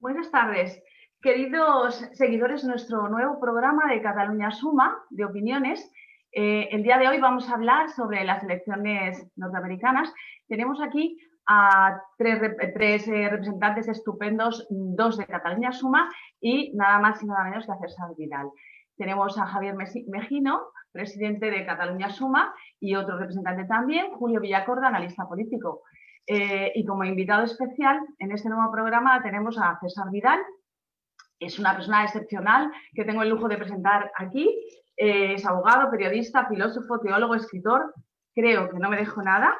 Buenas tardes, queridos seguidores de nuestro nuevo programa de Cataluña Suma, de opiniones. El día de hoy vamos a hablar sobre las elecciones norteamericanas. Tenemos aquí a tres representantes estupendos, dos de Cataluña Suma y nada más y nada menos que a César Vidal. Tenemos a Javier Mejino, presidente de Cataluña Suma, y otro representante también, Julio Villacorda, analista político. Y como invitado especial en este nuevo programa tenemos a César Vidal. Es una persona excepcional que tengo el lujo de presentar aquí. Es abogado, periodista, filósofo, teólogo, escritor. Creo que no me dejo nada.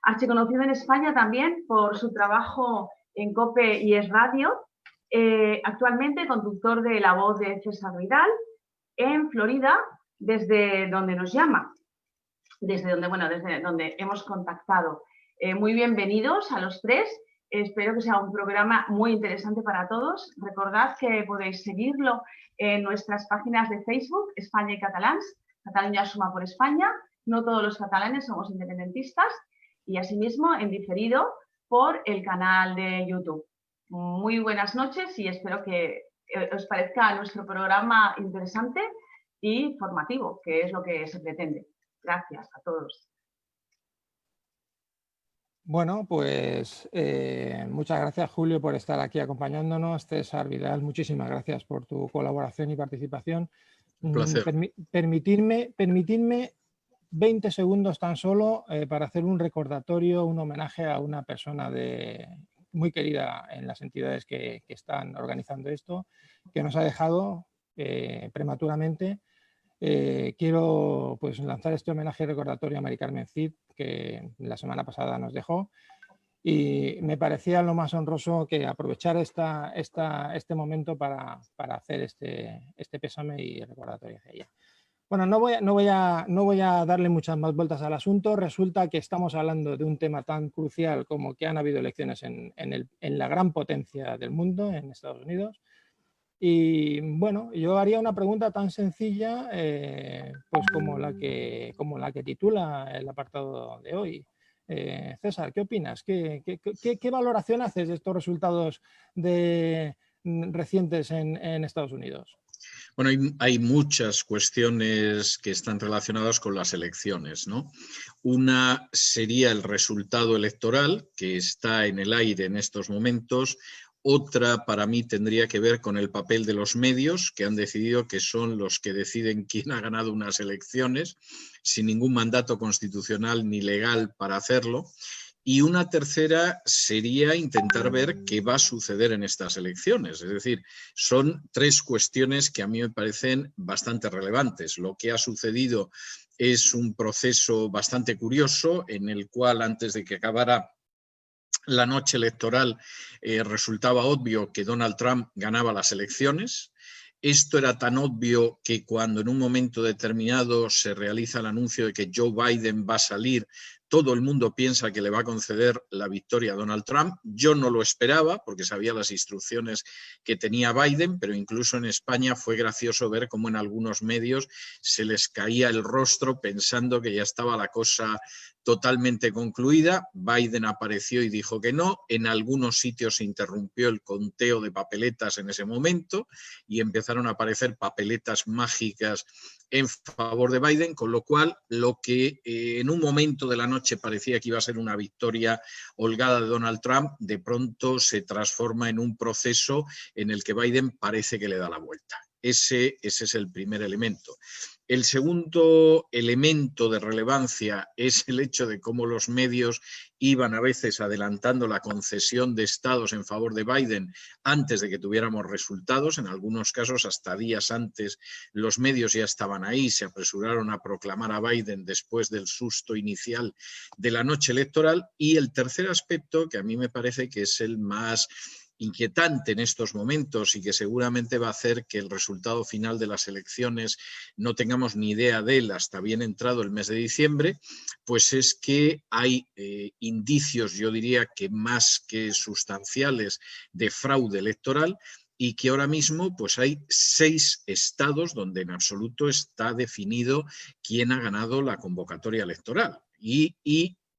Archiconocido en España también por su trabajo en COPE y Es Radio. Actualmente conductor de La Voz de César Vidal en Florida, desde donde nos llama, desde donde hemos contactado. Muy bienvenidos a los tres. Espero que sea un programa muy interesante para todos. Recordad que podéis seguirlo en nuestras páginas de Facebook, España y Catalans, Cataluña Suma por España. No todos los catalanes somos independentistas. Y asimismo en diferido por el canal de YouTube. Muy buenas noches y espero que os parezca nuestro programa interesante y formativo, que es lo que se pretende. Gracias a todos. Bueno, pues muchas gracias, Julio, por estar aquí acompañándonos. César Vidal, muchísimas gracias por tu colaboración y participación. Un placer. Permitidme 20 segundos tan solo para hacer un recordatorio, un homenaje a una persona muy querida en las entidades que están organizando esto, que nos ha dejado prematuramente. Quiero pues lanzar este homenaje recordatorio a Mari Carmen Cid, que la semana pasada nos dejó, y me parecía lo más honroso que aprovechar este momento para hacer este pésame y recordatorio hacia ella. Bueno, no voy a darle muchas más vueltas al asunto. Resulta que estamos hablando de un tema tan crucial como que han habido elecciones en la gran potencia del mundo, en Estados Unidos. Y bueno, yo haría una pregunta tan sencilla pues como la que titula el apartado de hoy. César, ¿qué opinas? ¿Qué valoración haces de estos resultados recientes en Estados Unidos? Bueno, hay muchas cuestiones que están relacionadas con las elecciones, ¿no? Una sería el resultado electoral, que está en el aire en estos momentos. Otra, para mí, tendría que ver con el papel de los medios, que han decidido que son los que deciden quién ha ganado unas elecciones, sin ningún mandato constitucional ni legal para hacerlo. Y una tercera sería intentar ver qué va a suceder en estas elecciones. Es decir, son tres cuestiones que a mí me parecen bastante relevantes. Lo que ha sucedido es un proceso bastante curioso en el cual, antes de que acabara la noche electoral, resultaba obvio que Donald Trump ganaba las elecciones. Esto era tan obvio que cuando en un momento determinado se realiza el anuncio de que Joe Biden va a salir, todo el mundo piensa que le va a conceder la victoria a Donald Trump. Yo no lo esperaba porque sabía las instrucciones que tenía Biden, pero incluso en España fue gracioso ver cómo en algunos medios se les caía el rostro pensando que ya estaba la cosa totalmente concluida. Biden apareció y dijo que no. En algunos sitios se interrumpió el conteo de papeletas en ese momento y empezaron a aparecer papeletas mágicas en favor de Biden, con lo cual lo que en un momento de la noche parecía que iba a ser una victoria holgada de Donald Trump, de pronto se transforma en un proceso en el que Biden parece que le da la vuelta. Ese es el primer elemento. El segundo elemento de relevancia es el hecho de cómo los medios iban a veces adelantando la concesión de estados en favor de Biden antes de que tuviéramos resultados. En algunos casos, hasta días antes, los medios ya estaban ahí, se apresuraron a proclamar a Biden después del susto inicial de la noche electoral. Y el tercer aspecto, que a mí me parece que es el más inquietante en estos momentos y que seguramente va a hacer que el resultado final de las elecciones no tengamos ni idea de él hasta bien entrado el mes de diciembre, pues es que hay indicios, yo diría que más que sustanciales, de fraude electoral, y que ahora mismo pues hay 6 estados donde en absoluto está definido quién ha ganado la convocatoria electoral. Y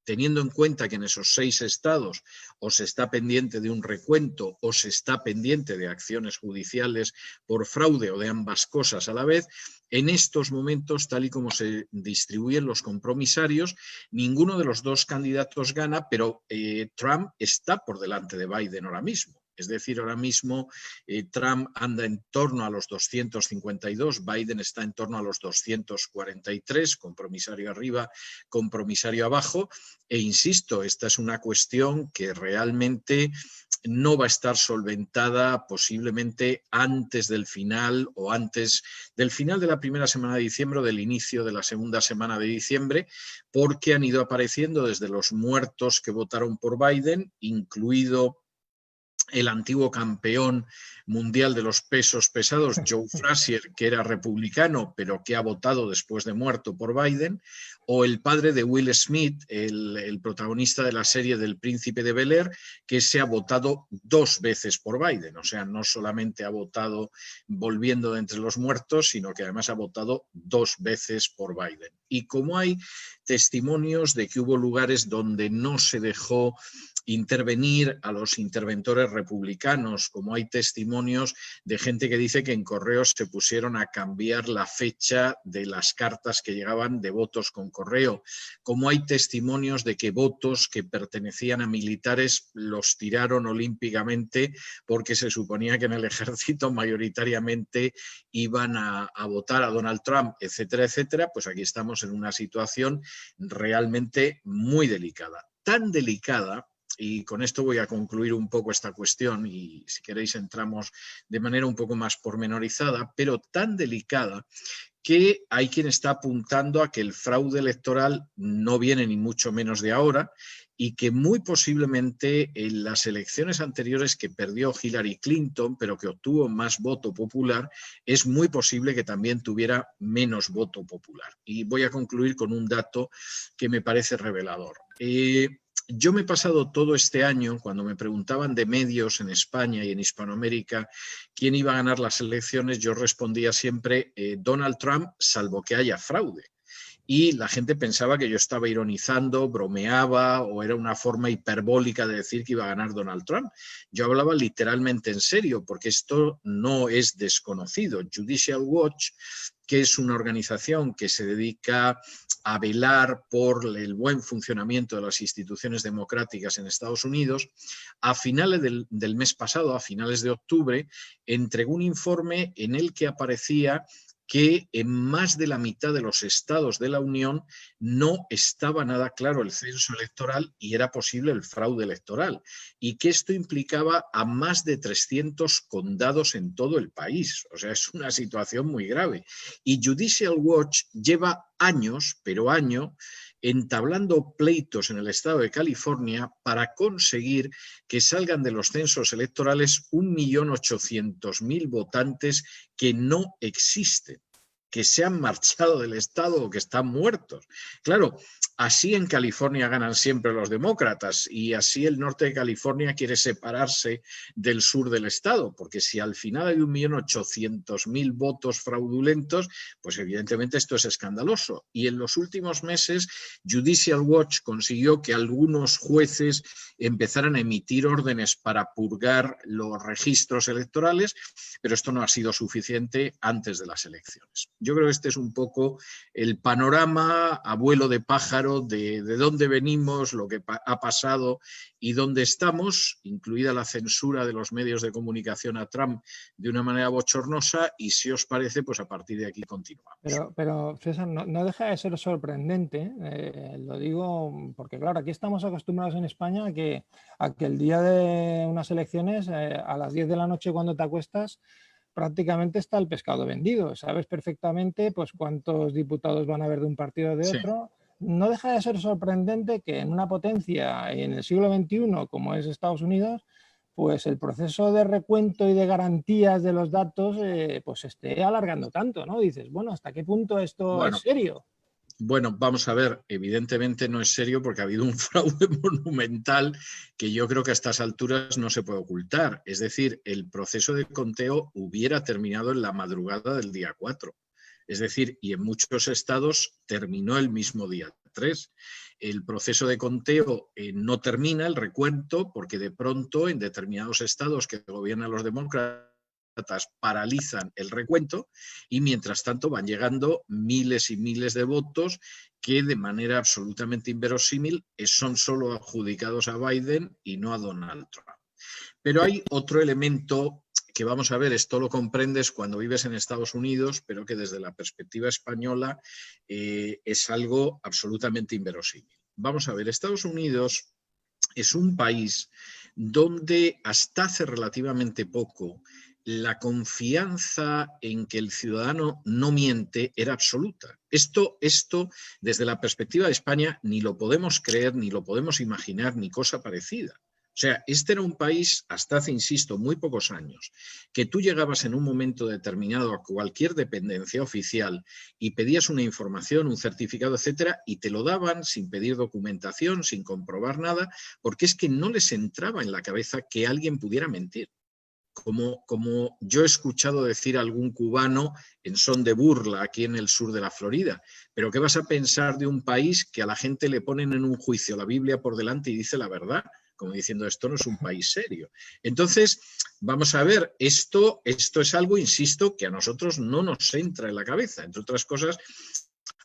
teniendo en cuenta que en esos 6 estados o se está pendiente de un recuento o se está pendiente de acciones judiciales por fraude o de ambas cosas a la vez, en estos momentos, tal y como se distribuyen los compromisarios, ninguno de los 2 candidatos gana, pero Trump está por delante de Biden ahora mismo. Es decir, ahora mismo Trump anda en torno a los 252, Biden está en torno a los 243, compromisario arriba, compromisario abajo. E insisto, esta es una cuestión que realmente no va a estar solventada posiblemente antes del final o antes del final de la primera semana de diciembre o del inicio de la segunda semana de diciembre, porque han ido apareciendo desde los muertos que votaron por Biden, incluido el antiguo campeón mundial de los pesos pesados, Joe Frazier, que era republicano, pero que ha votado después de muerto por Biden, o el padre de Will Smith, el protagonista de la serie del Príncipe de Bel-Air, que se ha votado 2 veces por Biden. O sea, no solamente ha votado volviendo de entre los muertos, sino que además ha votado 2 veces por Biden. Y como hay testimonios de que hubo lugares donde no se dejó intervenir a los interventores republicanos, como hay testimonios de gente que dice que en correos se pusieron a cambiar la fecha de las cartas que llegaban de votos con correo, como hay testimonios de que votos que pertenecían a militares los tiraron olímpicamente porque se suponía que en el ejército mayoritariamente iban a votar a Donald Trump, etcétera, etcétera. Pues aquí estamos en una situación realmente muy delicada. Tan delicada, y con esto voy a concluir un poco esta cuestión y si queréis entramos de manera un poco más pormenorizada, pero tan delicada que hay quien está apuntando a que el fraude electoral no viene ni mucho menos de ahora y que muy posiblemente en las elecciones anteriores que perdió Hillary Clinton, pero que obtuvo más voto popular, es muy posible que también tuviera menos voto popular. Y voy a concluir con un dato que me parece revelador. Yo me he pasado todo este año, cuando me preguntaban de medios en España y en Hispanoamérica quién iba a ganar las elecciones, yo respondía siempre Donald Trump, salvo que haya fraude. Y la gente pensaba que yo estaba ironizando, bromeaba o era una forma hiperbólica de decir que iba a ganar Donald Trump. Yo hablaba literalmente en serio, porque esto no es desconocido. Judicial Watch, que es una organización que se dedica a velar por el buen funcionamiento de las instituciones democráticas en Estados Unidos, a finales del mes pasado, a finales de octubre, entregó un informe en el que aparecía que en más de la mitad de los estados de la Unión no estaba nada claro el censo electoral y era posible el fraude electoral, y que esto implicaba a más de 300 condados en todo el país. O sea, es una situación muy grave. Y Judicial Watch lleva años, pero años, entablando pleitos en el estado de California para conseguir que salgan de los censos electorales 1.800.000 votantes que no existen, que se han marchado del estado o que están muertos. Claro, así en California ganan siempre los demócratas y así el norte de California quiere separarse del sur del estado, porque si al final hay 1.800.000 votos fraudulentos, pues evidentemente esto es escandaloso. Y en los últimos meses Judicial Watch consiguió que algunos jueces empezaran a emitir órdenes para purgar los registros electorales, pero esto no ha sido suficiente antes de las elecciones. Yo creo que este es un poco el panorama a vuelo de pájaro de dónde venimos, lo que ha pasado y dónde estamos, incluida la censura de los medios de comunicación a Trump de una manera bochornosa, y si os parece, pues a partir de aquí continuamos. Pero César, no deja de ser sorprendente, lo digo porque claro, aquí estamos acostumbrados en España a que el día de unas elecciones, a las 10 de la noche cuando te acuestas, prácticamente está el pescado vendido. Sabes perfectamente pues cuántos diputados van a haber de un partido o de otro. No deja de ser sorprendente que en una potencia en el siglo XXI como es Estados Unidos, pues el proceso de recuento y de garantías de los datos pues se esté alargando tanto, ¿no? Dices, bueno, ¿hasta qué punto esto es serio? Bueno, vamos a ver, evidentemente no es serio porque ha habido un fraude monumental que yo creo que a estas alturas no se puede ocultar. Es decir, el proceso de conteo hubiera terminado en la madrugada del día 4. Es decir, y en muchos estados terminó el mismo día 3. El proceso de conteo no termina, el recuento, porque de pronto en determinados estados que gobiernan los demócratas paralizan el recuento y mientras tanto van llegando miles y miles de votos que de manera absolutamente inverosímil son solo adjudicados a Biden y no a Donald Trump. Pero hay otro elemento que vamos a ver, esto lo comprendes cuando vives en Estados Unidos, pero que desde la perspectiva española es algo absolutamente inverosímil. Vamos a ver, Estados Unidos es un país donde hasta hace relativamente poco la confianza en que el ciudadano no miente era absoluta. Esto, desde la perspectiva de España, ni lo podemos creer, ni lo podemos imaginar, ni cosa parecida. O sea, este era un país, hasta hace, insisto, muy pocos años, que tú llegabas en un momento determinado a cualquier dependencia oficial y pedías una información, un certificado, etcétera, y te lo daban sin pedir documentación, sin comprobar nada, porque es que no les entraba en la cabeza que alguien pudiera mentir. Como yo he escuchado decir a algún cubano en son de burla aquí en el sur de la Florida, pero ¿qué vas a pensar de un país que a la gente le ponen en un juicio la Biblia por delante y dice la verdad? Como diciendo, esto no es un país serio. Entonces, vamos a ver, esto es algo, insisto, que a nosotros no nos entra en la cabeza, entre otras cosas,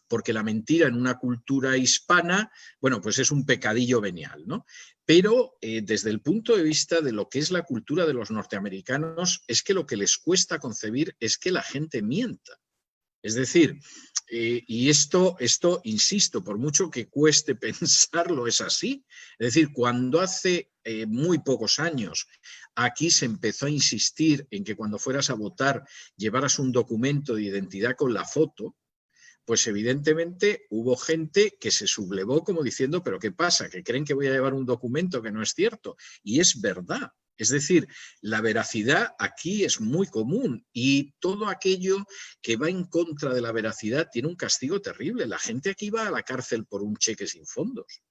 porque la mentira en una cultura hispana, bueno, pues es un pecadillo venial, ¿no? Pero desde el punto de vista de lo que es la cultura de los norteamericanos, es que lo que les cuesta concebir es que la gente mienta. Es decir, y esto, insisto, por mucho que cueste pensarlo, es así. Es decir, cuando hace muy pocos años aquí se empezó a insistir en que cuando fueras a votar llevaras un documento de identidad con la foto, pues evidentemente hubo gente que se sublevó como diciendo, ¿pero qué pasa? ¿Que creen que voy a llevar un documento que no es cierto? Y es verdad. Es decir, la veracidad aquí es muy común y todo aquello que va en contra de la veracidad tiene un castigo terrible. La gente aquí va a la cárcel por un cheque sin fondos.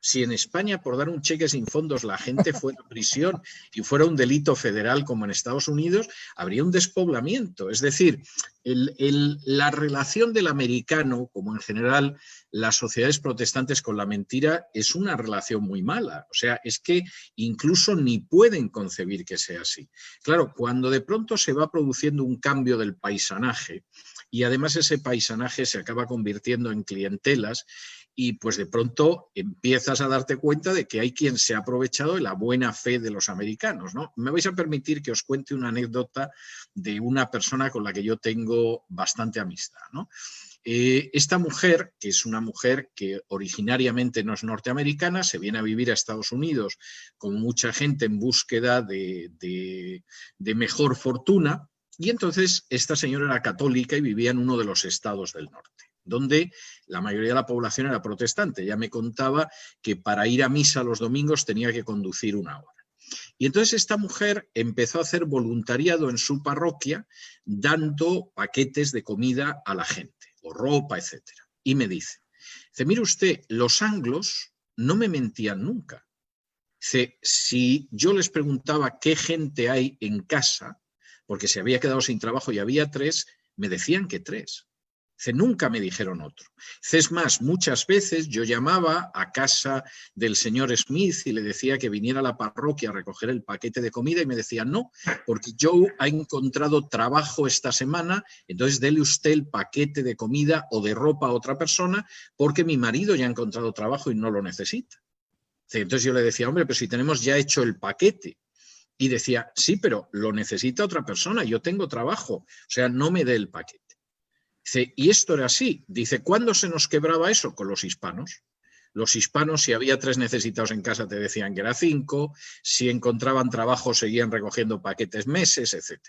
Si en España por dar un cheque sin fondos la gente fuera a prisión y fuera un delito federal como en Estados Unidos, habría un despoblamiento. Es decir, la relación del americano, como en general las sociedades protestantes con la mentira, es una relación muy mala. O sea, es que incluso ni pueden concebir que sea así. Claro, cuando de pronto se va produciendo un cambio del paisanaje y además ese paisanaje se acaba convirtiendo en clientelas, y pues de pronto empiezas a darte cuenta de que hay quien se ha aprovechado de la buena fe de los americanos, ¿no? Me vais a permitir que os cuente una anécdota de una persona con la que yo tengo bastante amistad, ¿no? Esta mujer, que es una mujer que originariamente no es norteamericana, se viene a vivir a Estados Unidos con mucha gente en búsqueda de mejor fortuna, y entonces esta señora era católica y vivía en uno de los estados del norte, donde la mayoría de la población era protestante. Ya me contaba que para ir a misa los domingos tenía que conducir 1 hora. Y entonces esta mujer empezó a hacer voluntariado en su parroquia dando paquetes de comida a la gente, o ropa, etc. Y me dice, mire usted, los anglos no me mentían nunca. Dice, si yo les preguntaba qué gente hay en casa, porque se había quedado sin trabajo y había 3, me decían que 3. Dice, nunca me dijeron otro. Dice, es más, muchas veces yo llamaba a casa del señor Smith y le decía que viniera a la parroquia a recoger el paquete de comida y me decía, no, porque Joe ha encontrado trabajo esta semana, entonces dele usted el paquete de comida o de ropa a otra persona porque mi marido ya ha encontrado trabajo y no lo necesita. Dice, entonces yo le decía, hombre, pero si tenemos ya hecho el paquete. Y decía, sí, pero lo necesita otra persona, yo tengo trabajo, o sea, no me dé el paquete. Dice, y esto era así. Dice, ¿cuándo se nos quebraba eso? Con los hispanos. Los hispanos, si había 3 necesitados en casa, te decían que era 5, si encontraban trabajo, seguían recogiendo paquetes meses, etc.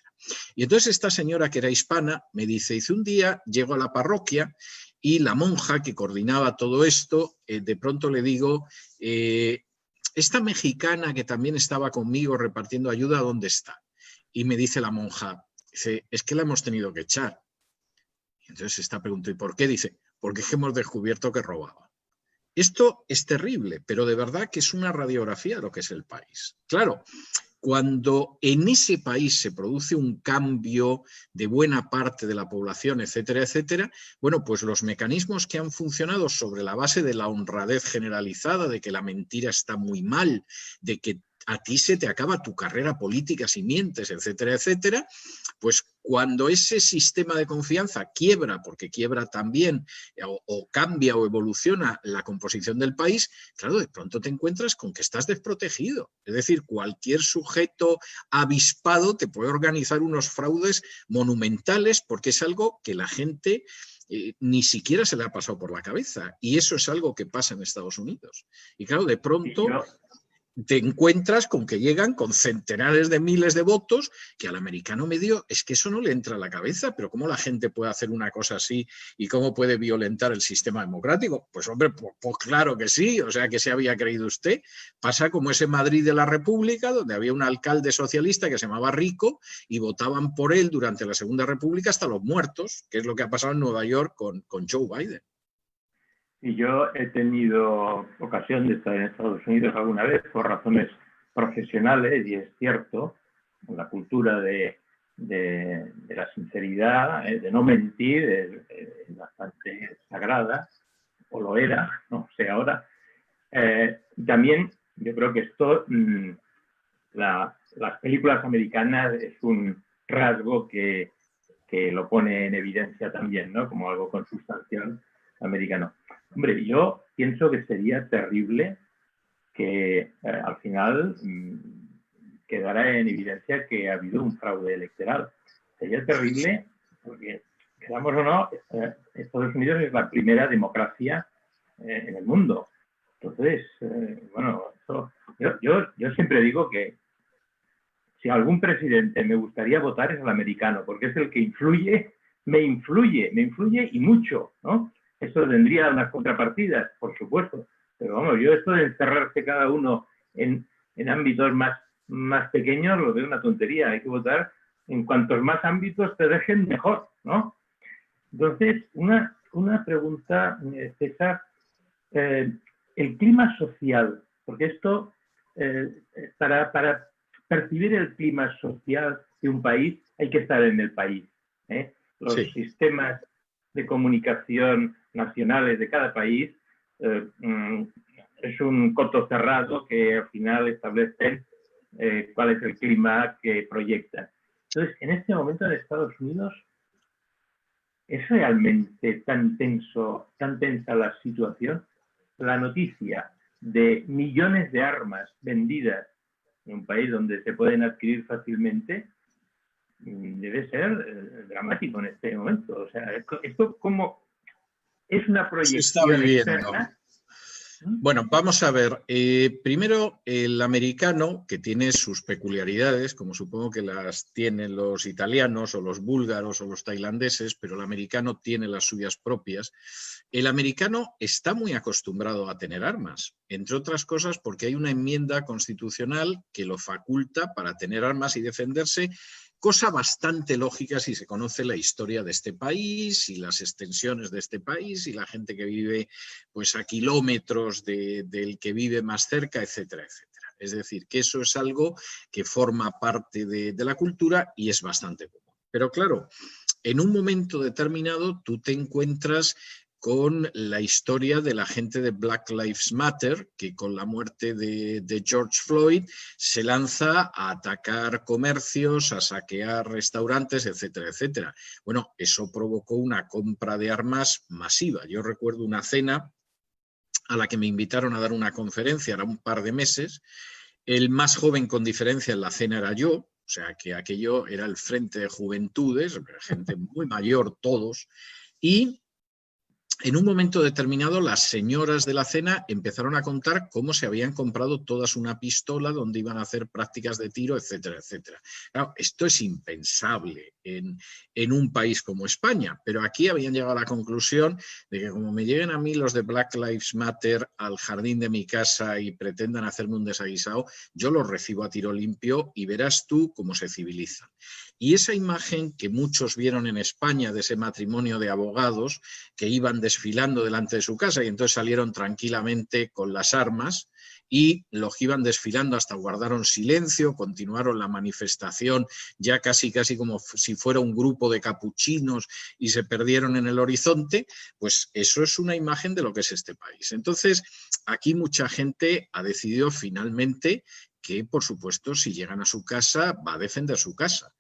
Y entonces esta señora, que era hispana, me dice, un día llego a la parroquia y la monja que coordinaba todo esto, de pronto le digo, esta mexicana que también estaba conmigo repartiendo ayuda, ¿dónde está? Y me dice la monja, dice, es que la hemos tenido que echar. Entonces esta pregunta, ¿y por qué? Dice, porque hemos descubierto que robaba. Esto es terrible, pero de verdad que es una radiografía de lo que es el país. Claro, cuando en ese país se produce un cambio de buena parte de la población, etcétera, etcétera, bueno, pues los mecanismos que han funcionado sobre la base de la honradez generalizada, de que la mentira está muy mal, de que a ti se te acaba tu carrera política si mientes, etcétera, etcétera, pues cuando ese sistema de confianza quiebra, porque quiebra también, o cambia o evoluciona la composición del país, claro, de pronto te encuentras con que estás desprotegido. Es decir, cualquier sujeto avispado te puede organizar unos fraudes monumentales porque es algo que la gente ni siquiera se le ha pasado por la cabeza. Y eso es algo que pasa en Estados Unidos. Y claro, de pronto te encuentras con que llegan con centenares de miles de votos, que al americano medio es que eso no le entra a la cabeza, pero ¿cómo la gente puede hacer una cosa así y cómo puede violentar el sistema democrático? Pues hombre, pues claro que sí, o sea, que se había creído usted. Pasa como ese Madrid de la República, donde había un alcalde socialista que se llamaba Rico y votaban por él durante la Segunda República hasta los muertos, que es lo que ha pasado en Nueva York con Joe Biden. Y yo he tenido ocasión de estar en Estados Unidos alguna vez por razones profesionales, y es cierto, la cultura de la sinceridad, de no mentir, es bastante sagrada, o lo era, no sé ahora. También yo creo que esto, las películas americanas es un rasgo que lo pone en evidencia también, ¿no? Como algo consustancial americano. Hombre, yo pienso que sería terrible que al final quedara en evidencia que ha habido un fraude electoral. Sería terrible porque, queramos o no, Estados Unidos es la primera democracia en el mundo. Entonces, bueno, eso, yo siempre digo que si algún presidente me gustaría votar es el americano, porque es el que me influye y mucho, ¿no? Eso tendría unas contrapartidas, por supuesto, pero vamos, yo esto de encerrarse cada uno en ámbitos más pequeños lo veo una tontería. Hay que votar en cuantos más ámbitos te dejen mejor, ¿no? Entonces, una pregunta, César, el clima social, porque esto, para percibir el clima social de un país hay que estar en el país, ¿eh? Los sistemas de comunicación nacionales de cada país es un coto cerrado que al final establecen cuál es el clima que proyectan. Entonces, en este momento en Estados Unidos, ¿es realmente tan tensa la situación? La noticia de millones de armas vendidas en un país donde se pueden adquirir fácilmente debe ser dramático en este momento. O sea, esto como es una proyección externa. Bueno, vamos a ver. Primero, el americano, que tiene sus peculiaridades, como supongo que las tienen los italianos o los búlgaros o los tailandeses, pero el americano tiene las suyas propias. El americano está muy acostumbrado a tener armas, entre otras cosas porque hay una enmienda constitucional que lo faculta para tener armas y defenderse, cosa bastante lógica si se conoce la historia de este país y las extensiones de este país y la gente que vive pues a kilómetros del que vive más cerca, etcétera, etcétera. Es decir, que eso es algo que forma parte de la cultura y es bastante común. Pero claro, en un momento determinado tú te encuentras con la historia de la gente de Black Lives Matter, que con la muerte de George Floyd se lanza a atacar comercios, a saquear restaurantes, etcétera, etcétera. Bueno, eso provocó una compra de armas masiva. Yo recuerdo una cena a la que me invitaron a dar una conferencia, era un par de meses. El más joven con diferencia en la cena era yo, o sea que aquello era el Frente de Juventudes, gente muy mayor todos, y en un momento determinado las señoras de la cena empezaron a contar cómo se habían comprado todas una pistola donde iban a hacer prácticas de tiro, etcétera, etcétera. Claro, esto es impensable en un país como España, pero aquí habían llegado a la conclusión de que como me lleguen a mí los de Black Lives Matter al jardín de mi casa y pretendan hacerme un desaguisado, yo los recibo a tiro limpio y verás tú cómo se civilizan. Y esa imagen que muchos vieron en España de ese matrimonio de abogados que iban desfilando delante de su casa y entonces salieron tranquilamente con las armas y los que iban desfilando hasta guardaron silencio, continuaron la manifestación ya casi como si fuera un grupo de capuchinos y se perdieron en el horizonte, pues eso es una imagen de lo que es este país. Entonces, aquí mucha gente ha decidido finalmente que, por supuesto, si llegan a su casa, va a defender su casa.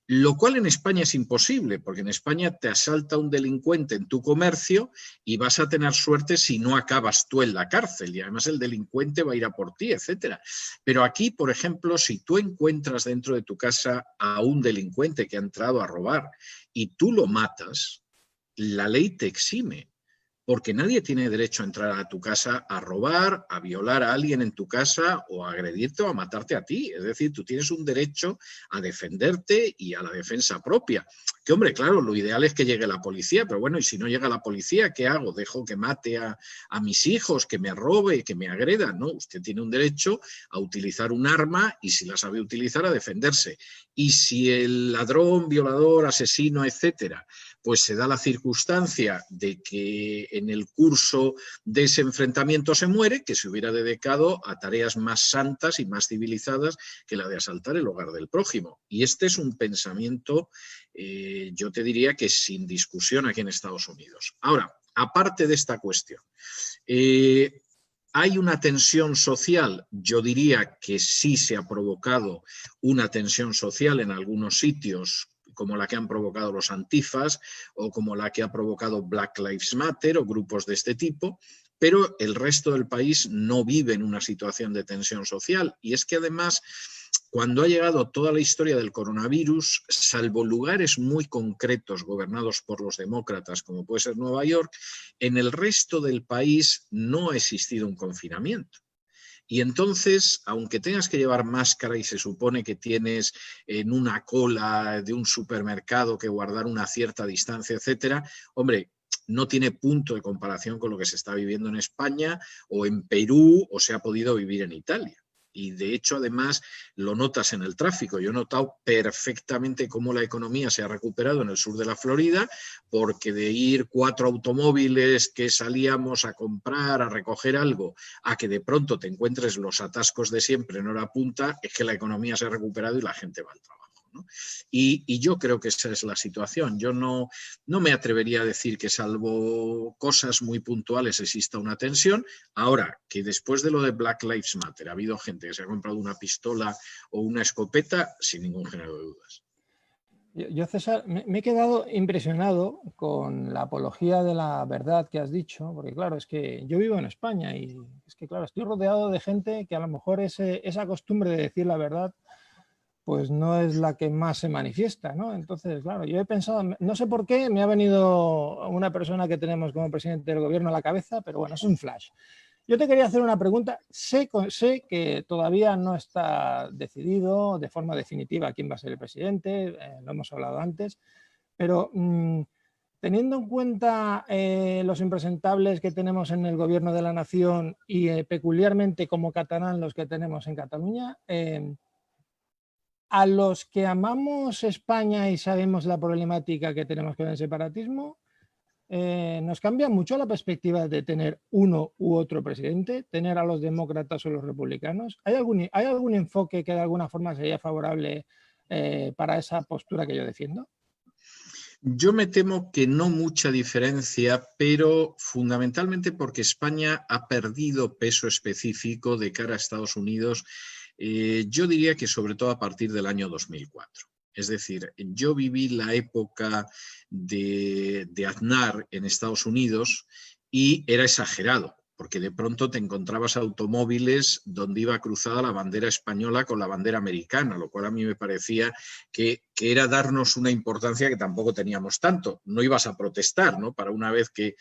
Lo cual en España es imposible, porque en España te asalta un delincuente en tu comercio y vas a tener suerte si no acabas tú en la cárcel, y además el delincuente va a ir a por ti, etcétera. Pero aquí, por ejemplo, si tú encuentras dentro de tu casa a un delincuente que ha entrado a robar y tú lo matas, la ley te exime. Porque nadie tiene derecho a entrar a tu casa a robar, a violar a alguien en tu casa o a agredirte o a matarte a ti. Es decir, tú tienes un derecho a defenderte y a la defensa propia. Que, hombre, claro, lo ideal es que llegue la policía, pero bueno, y si no llega la policía, ¿qué hago? ¿Dejo que mate a mis hijos, que me robe, que me agreda? No, usted tiene un derecho a utilizar un arma y, si la sabe utilizar, a defenderse. Y si el ladrón, violador, asesino, etcétera, pues se da la circunstancia de que en el curso de ese enfrentamiento se muere, que se hubiera dedicado a tareas más santas y más civilizadas que la de asaltar el hogar del prójimo. Y este es un pensamiento, yo te diría que sin discusión aquí en Estados Unidos. Ahora, aparte de esta cuestión, ¿hay una tensión social? Yo diría que sí se ha provocado una tensión social en algunos sitios, como la que han provocado los antifas o como la que ha provocado Black Lives Matter o grupos de este tipo, pero el resto del país no vive en una situación de tensión social. Y es que además, cuando ha llegado toda la historia del coronavirus, salvo lugares muy concretos gobernados por los demócratas, como puede ser Nueva York, en el resto del país no ha existido un confinamiento. Y entonces, aunque tengas que llevar máscara y se supone que tienes en una cola de un supermercado que guardar una cierta distancia, etcétera, hombre, no tiene punto de comparación con lo que se está viviendo en España o en Perú o se ha podido vivir en Italia. Y de hecho, además, lo notas en el tráfico. Yo he notado perfectamente cómo la economía se ha recuperado en el sur de la Florida, porque de ir 4 automóviles que salíamos a comprar, a recoger algo, a que de pronto te encuentres los atascos de siempre en hora punta, es que la economía se ha recuperado y la gente va al trabajo, ¿no? Y yo creo que esa es la situación. Yo no me atrevería a decir que, salvo cosas muy puntuales, exista una tensión. Ahora, que después de lo de Black Lives Matter ha habido gente que se ha comprado una pistola o una escopeta, sin ningún género de dudas. Yo, César, me he quedado impresionado con la apología de la verdad que has dicho, porque claro, es que yo vivo en España y es que claro, estoy rodeado de gente que a lo mejor esa costumbre de decir la verdad pues no es la que más se manifiesta, ¿no? Entonces, claro, yo he pensado, no sé por qué me ha venido una persona que tenemos como presidente del gobierno a la cabeza, pero bueno, es un flash. Yo te quería hacer una pregunta. Sé que todavía no está decidido de forma definitiva quién va a ser el presidente, lo hemos hablado antes, pero teniendo en cuenta los impresentables que tenemos en el gobierno de la nación y peculiarmente como catalán los que tenemos en Cataluña, a los que amamos España y sabemos la problemática que tenemos con el separatismo, nos cambia mucho la perspectiva de tener uno u otro presidente, tener a los demócratas o los republicanos. ¿Hay algún enfoque que de alguna forma sería favorable para esa postura que yo defiendo? Yo me temo que no mucha diferencia, pero fundamentalmente porque España ha perdido peso específico de cara a Estados Unidos. Yo diría que sobre todo a partir del año 2004. Es decir, yo viví la época de Aznar en Estados Unidos y era exagerado, porque de pronto te encontrabas automóviles donde iba cruzada la bandera española con la bandera americana, lo cual a mí me parecía que era darnos una importancia que tampoco teníamos tanto. No ibas a protestar, ¿no?, para una vez que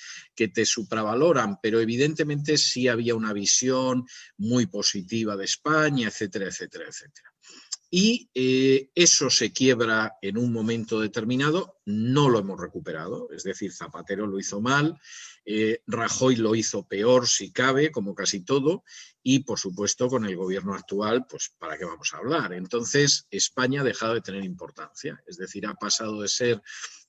te supravaloran, pero evidentemente sí había una visión muy positiva de España, etcétera, etcétera, etcétera. Y eso se quiebra en un momento determinado, no lo hemos recuperado, es decir, Zapatero lo hizo mal, Rajoy lo hizo peor si cabe, como casi todo, y por supuesto con el gobierno actual, pues ¿para qué vamos a hablar? Entonces España ha dejado de tener importancia, es decir, ha pasado de ser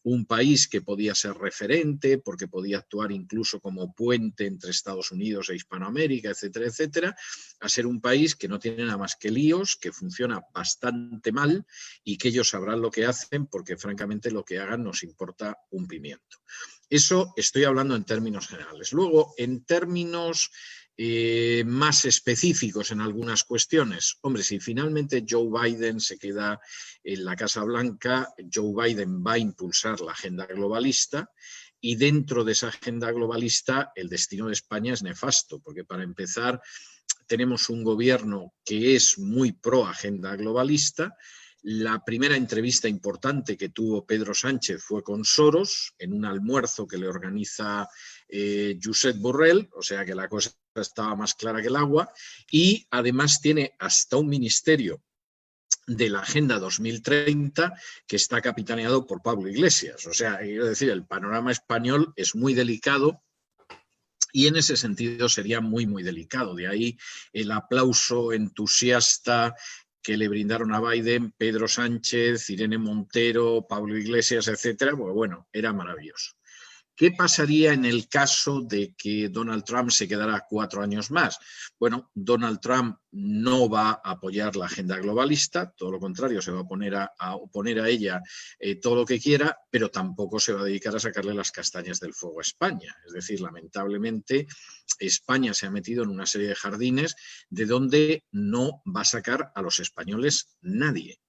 un país que podía ser referente, porque podía actuar incluso como puente entre Estados Unidos e Hispanoamérica, etcétera, etcétera, a ser un país que no tiene nada más que líos, que funciona bastante mal y que ellos sabrán lo que hacen, porque francamente lo que hagan nos importa un pimiento. Eso estoy hablando en términos generales. Luego, en términos más específicos en algunas cuestiones. Hombre, si finalmente Joe Biden se queda en la Casa Blanca, Joe Biden va a impulsar la agenda globalista y dentro de esa agenda globalista el destino de España es nefasto, porque para empezar tenemos un gobierno que es muy pro agenda globalista. La primera entrevista importante que tuvo Pedro Sánchez fue con Soros, en un almuerzo que le organiza Josep Borrell, o sea que la cosa estaba más clara que el agua, y además tiene hasta un ministerio de la Agenda 2030 que está capitaneado por Pablo Iglesias. O sea, quiero decir, el panorama español es muy delicado. Y en ese sentido sería muy, muy delicado. De ahí el aplauso entusiasta que le brindaron a Biden, Pedro Sánchez, Irene Montero, Pablo Iglesias, etcétera, pues bueno, era maravilloso. ¿Qué pasaría en el caso de que Donald Trump se quedara 4 años más? Bueno, Donald Trump no va a apoyar la agenda globalista, todo lo contrario, se va a oponer a ella todo lo que quiera, pero tampoco se va a dedicar a sacarle las castañas del fuego a España. Es decir, lamentablemente, España se ha metido en una serie de jardines de donde no va a sacar a los españoles nadie.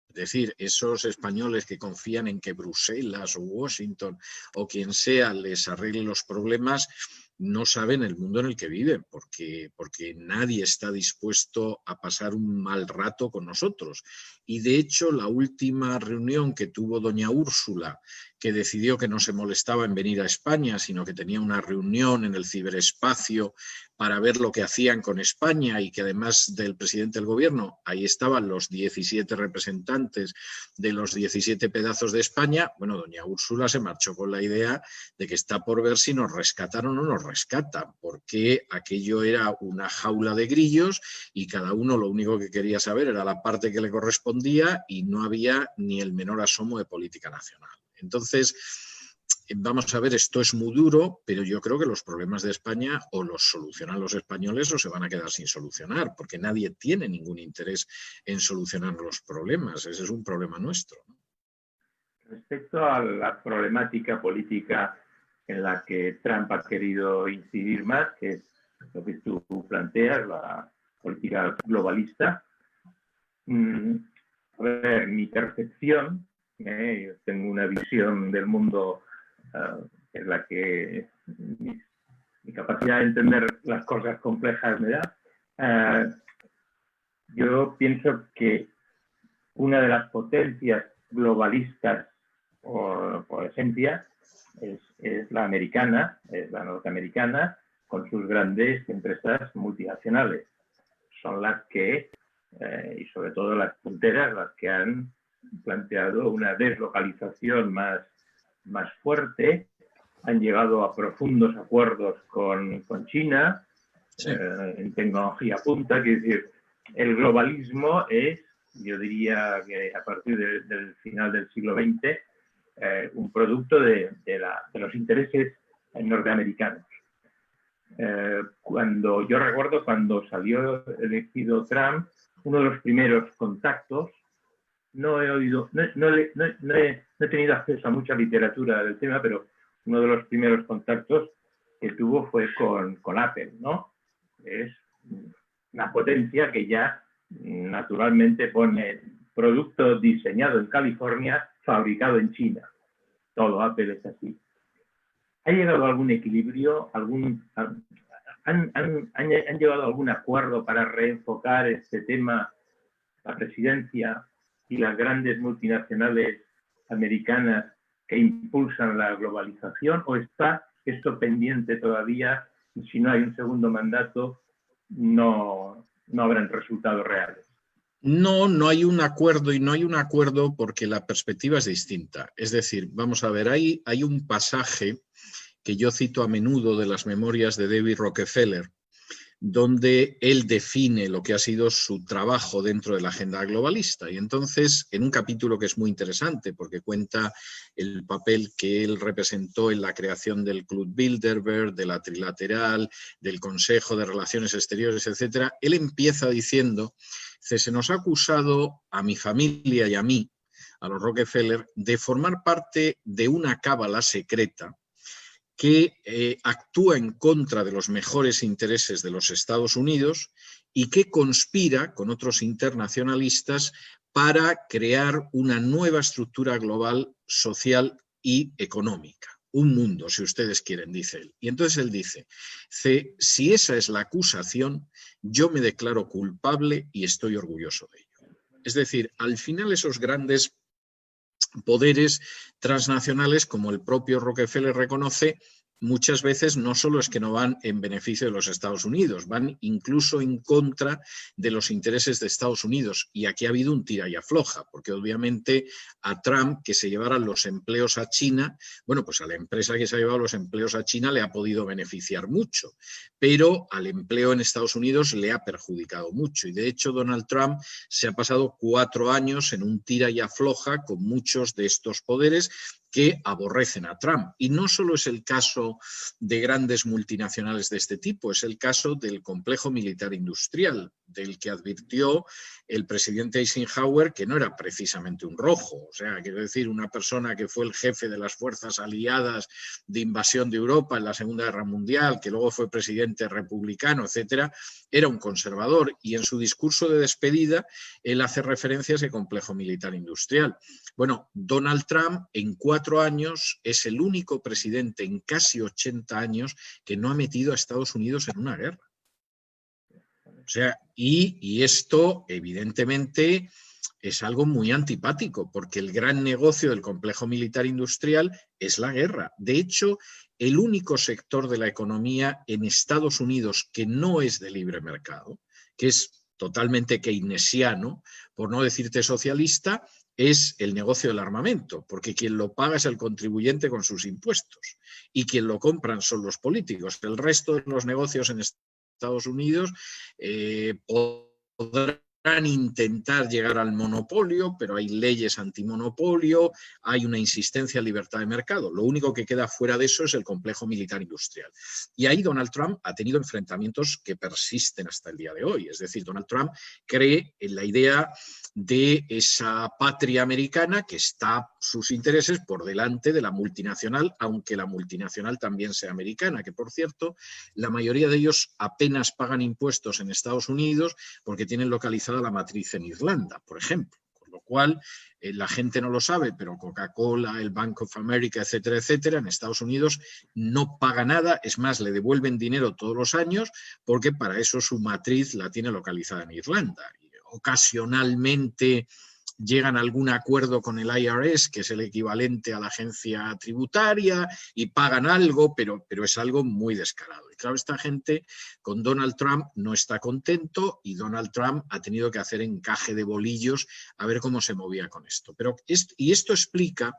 Es decir, esos españoles que confían en que Bruselas o Washington o quien sea les arregle los problemas, no saben el mundo en el que viven, porque nadie está dispuesto a pasar un mal rato con nosotros. Y de hecho, la última reunión que tuvo doña Úrsula, que decidió que no se molestaba en venir a España, sino que tenía una reunión en el ciberespacio para ver lo que hacían con España y que además del presidente del gobierno, ahí estaban los 17 representantes de los 17 pedazos de España. Bueno, doña Úrsula se marchó con la idea de que está por ver si nos rescatan o no nos rescatan, porque aquello era una jaula de grillos y cada uno lo único que quería saber era la parte que le correspondía y no había ni el menor asomo de política nacional. Entonces, vamos a ver, esto es muy duro, pero yo creo que los problemas de España o los solucionan los españoles o se van a quedar sin solucionar, porque nadie tiene ningún interés en solucionar los problemas. Ese es un problema nuestro. Respecto a la problemática política en la que Trump ha querido incidir más, que es lo que tú planteas, la política globalista, a ver, mi percepción, yo tengo una visión del mundo en la que mi capacidad de entender las cosas complejas me da. Yo pienso que una de las potencias globalistas por esencia es la americana, es la norteamericana, con sus grandes empresas multinacionales. Son las que, y sobre todo las punteras, las que han planteado una deslocalización más fuerte, han llegado a profundos acuerdos con China, sí, en tecnología punta. Quiere decir, el globalismo es, yo diría que a partir del final del siglo XX, un producto de los intereses norteamericanos. Yo recuerdo cuando salió elegido Trump, uno de los primeros contactos, no he tenido acceso a mucha literatura del tema, pero uno de los primeros contactos que tuvo fue con Apple, ¿no? Es una potencia que ya naturalmente pone producto diseñado en California, fabricado en China. Todo Apple es así. ¿Ha llegado a algún equilibrio? ¿Han llegado a algún acuerdo para reenfocar este tema, la presidencia y las grandes multinacionales americanas que impulsan la globalización? ¿O está esto pendiente todavía y si no hay un segundo mandato no habrán resultados reales? No hay un acuerdo, y no hay un acuerdo porque la perspectiva es distinta. Es decir, vamos a ver, hay un pasaje que yo cito a menudo de las memorias de David Rockefeller, donde él define lo que ha sido su trabajo dentro de la agenda globalista. Y entonces, en un capítulo que es muy interesante, porque cuenta el papel que él representó en la creación del Club Bilderberg, de la Trilateral, del Consejo de Relaciones Exteriores, etc., él empieza diciendo: se nos ha acusado a mi familia y a mí, a los Rockefeller, de formar parte de una cábala secreta que actúa en contra de los mejores intereses de los Estados Unidos y que conspira con otros internacionalistas para crear una nueva estructura global, social y económica. Un mundo, si ustedes quieren, dice él. Y entonces él dice: si esa es la acusación, yo me declaro culpable y estoy orgulloso de ello. Es decir, al final esos grandes poderes transnacionales, como el propio Rockefeller reconoce, muchas veces no solo es que no van en beneficio de los Estados Unidos, van incluso en contra de los intereses de Estados Unidos. Y aquí ha habido un tira y afloja, porque obviamente a Trump, que se llevaran los empleos a China, bueno, pues a la empresa que se ha llevado los empleos a China le ha podido beneficiar mucho, pero al empleo en Estados Unidos le ha perjudicado mucho. Y de hecho Donald Trump se ha pasado 4 años en un tira y afloja con muchos de estos poderes que aborrecen a Trump. Y no solo es el caso de grandes multinacionales de este tipo, es el caso del complejo militar industrial, del que advirtió el presidente Eisenhower que no era precisamente un rojo. O sea, quiero decir, una persona que fue el jefe de las fuerzas aliadas de invasión de Europa en la Segunda Guerra Mundial, que luego fue presidente republicano, etcétera, era un conservador. Y en su discurso de despedida, él hace referencia a ese complejo militar industrial. Bueno, Donald Trump en 4 años es el único presidente en casi 80 años que no ha metido a Estados Unidos en una guerra. O sea, y esto evidentemente es algo muy antipático, porque el gran negocio del complejo militar industrial es la guerra. De hecho, el único sector de la economía en Estados Unidos que no es de libre mercado, que es totalmente keynesiano, por no decirte socialista, es el negocio del armamento, porque quien lo paga es el contribuyente con sus impuestos y quien lo compran son los políticos. El resto de los negocios en Estados Unidos podrán intentar llegar al monopolio, pero hay leyes antimonopolio, hay una insistencia en libertad de mercado. Lo único que queda fuera de eso es el complejo militar industrial. Y ahí Donald Trump ha tenido enfrentamientos que persisten hasta el día de hoy. Es decir, Donald Trump cree en la idea de esa patria americana que está sus intereses por delante de la multinacional, aunque la multinacional también sea americana, que por cierto, la mayoría de ellos apenas pagan impuestos en Estados Unidos porque tienen localizada la matriz en Irlanda, por ejemplo. Con lo cual, la gente no lo sabe, pero Coca-Cola, el Bank of America, etcétera, etcétera, en Estados Unidos no paga nada, es más, le devuelven dinero todos los años porque para eso su matriz la tiene localizada en Irlanda. Ocasionalmente llegan a algún acuerdo con el IRS, que es el equivalente a la agencia tributaria, y pagan algo, pero es algo muy descarado. Y claro, esta gente con Donald Trump no está contento y Donald Trump ha tenido que hacer encaje de bolillos a ver cómo se movía con esto. Y esto explica,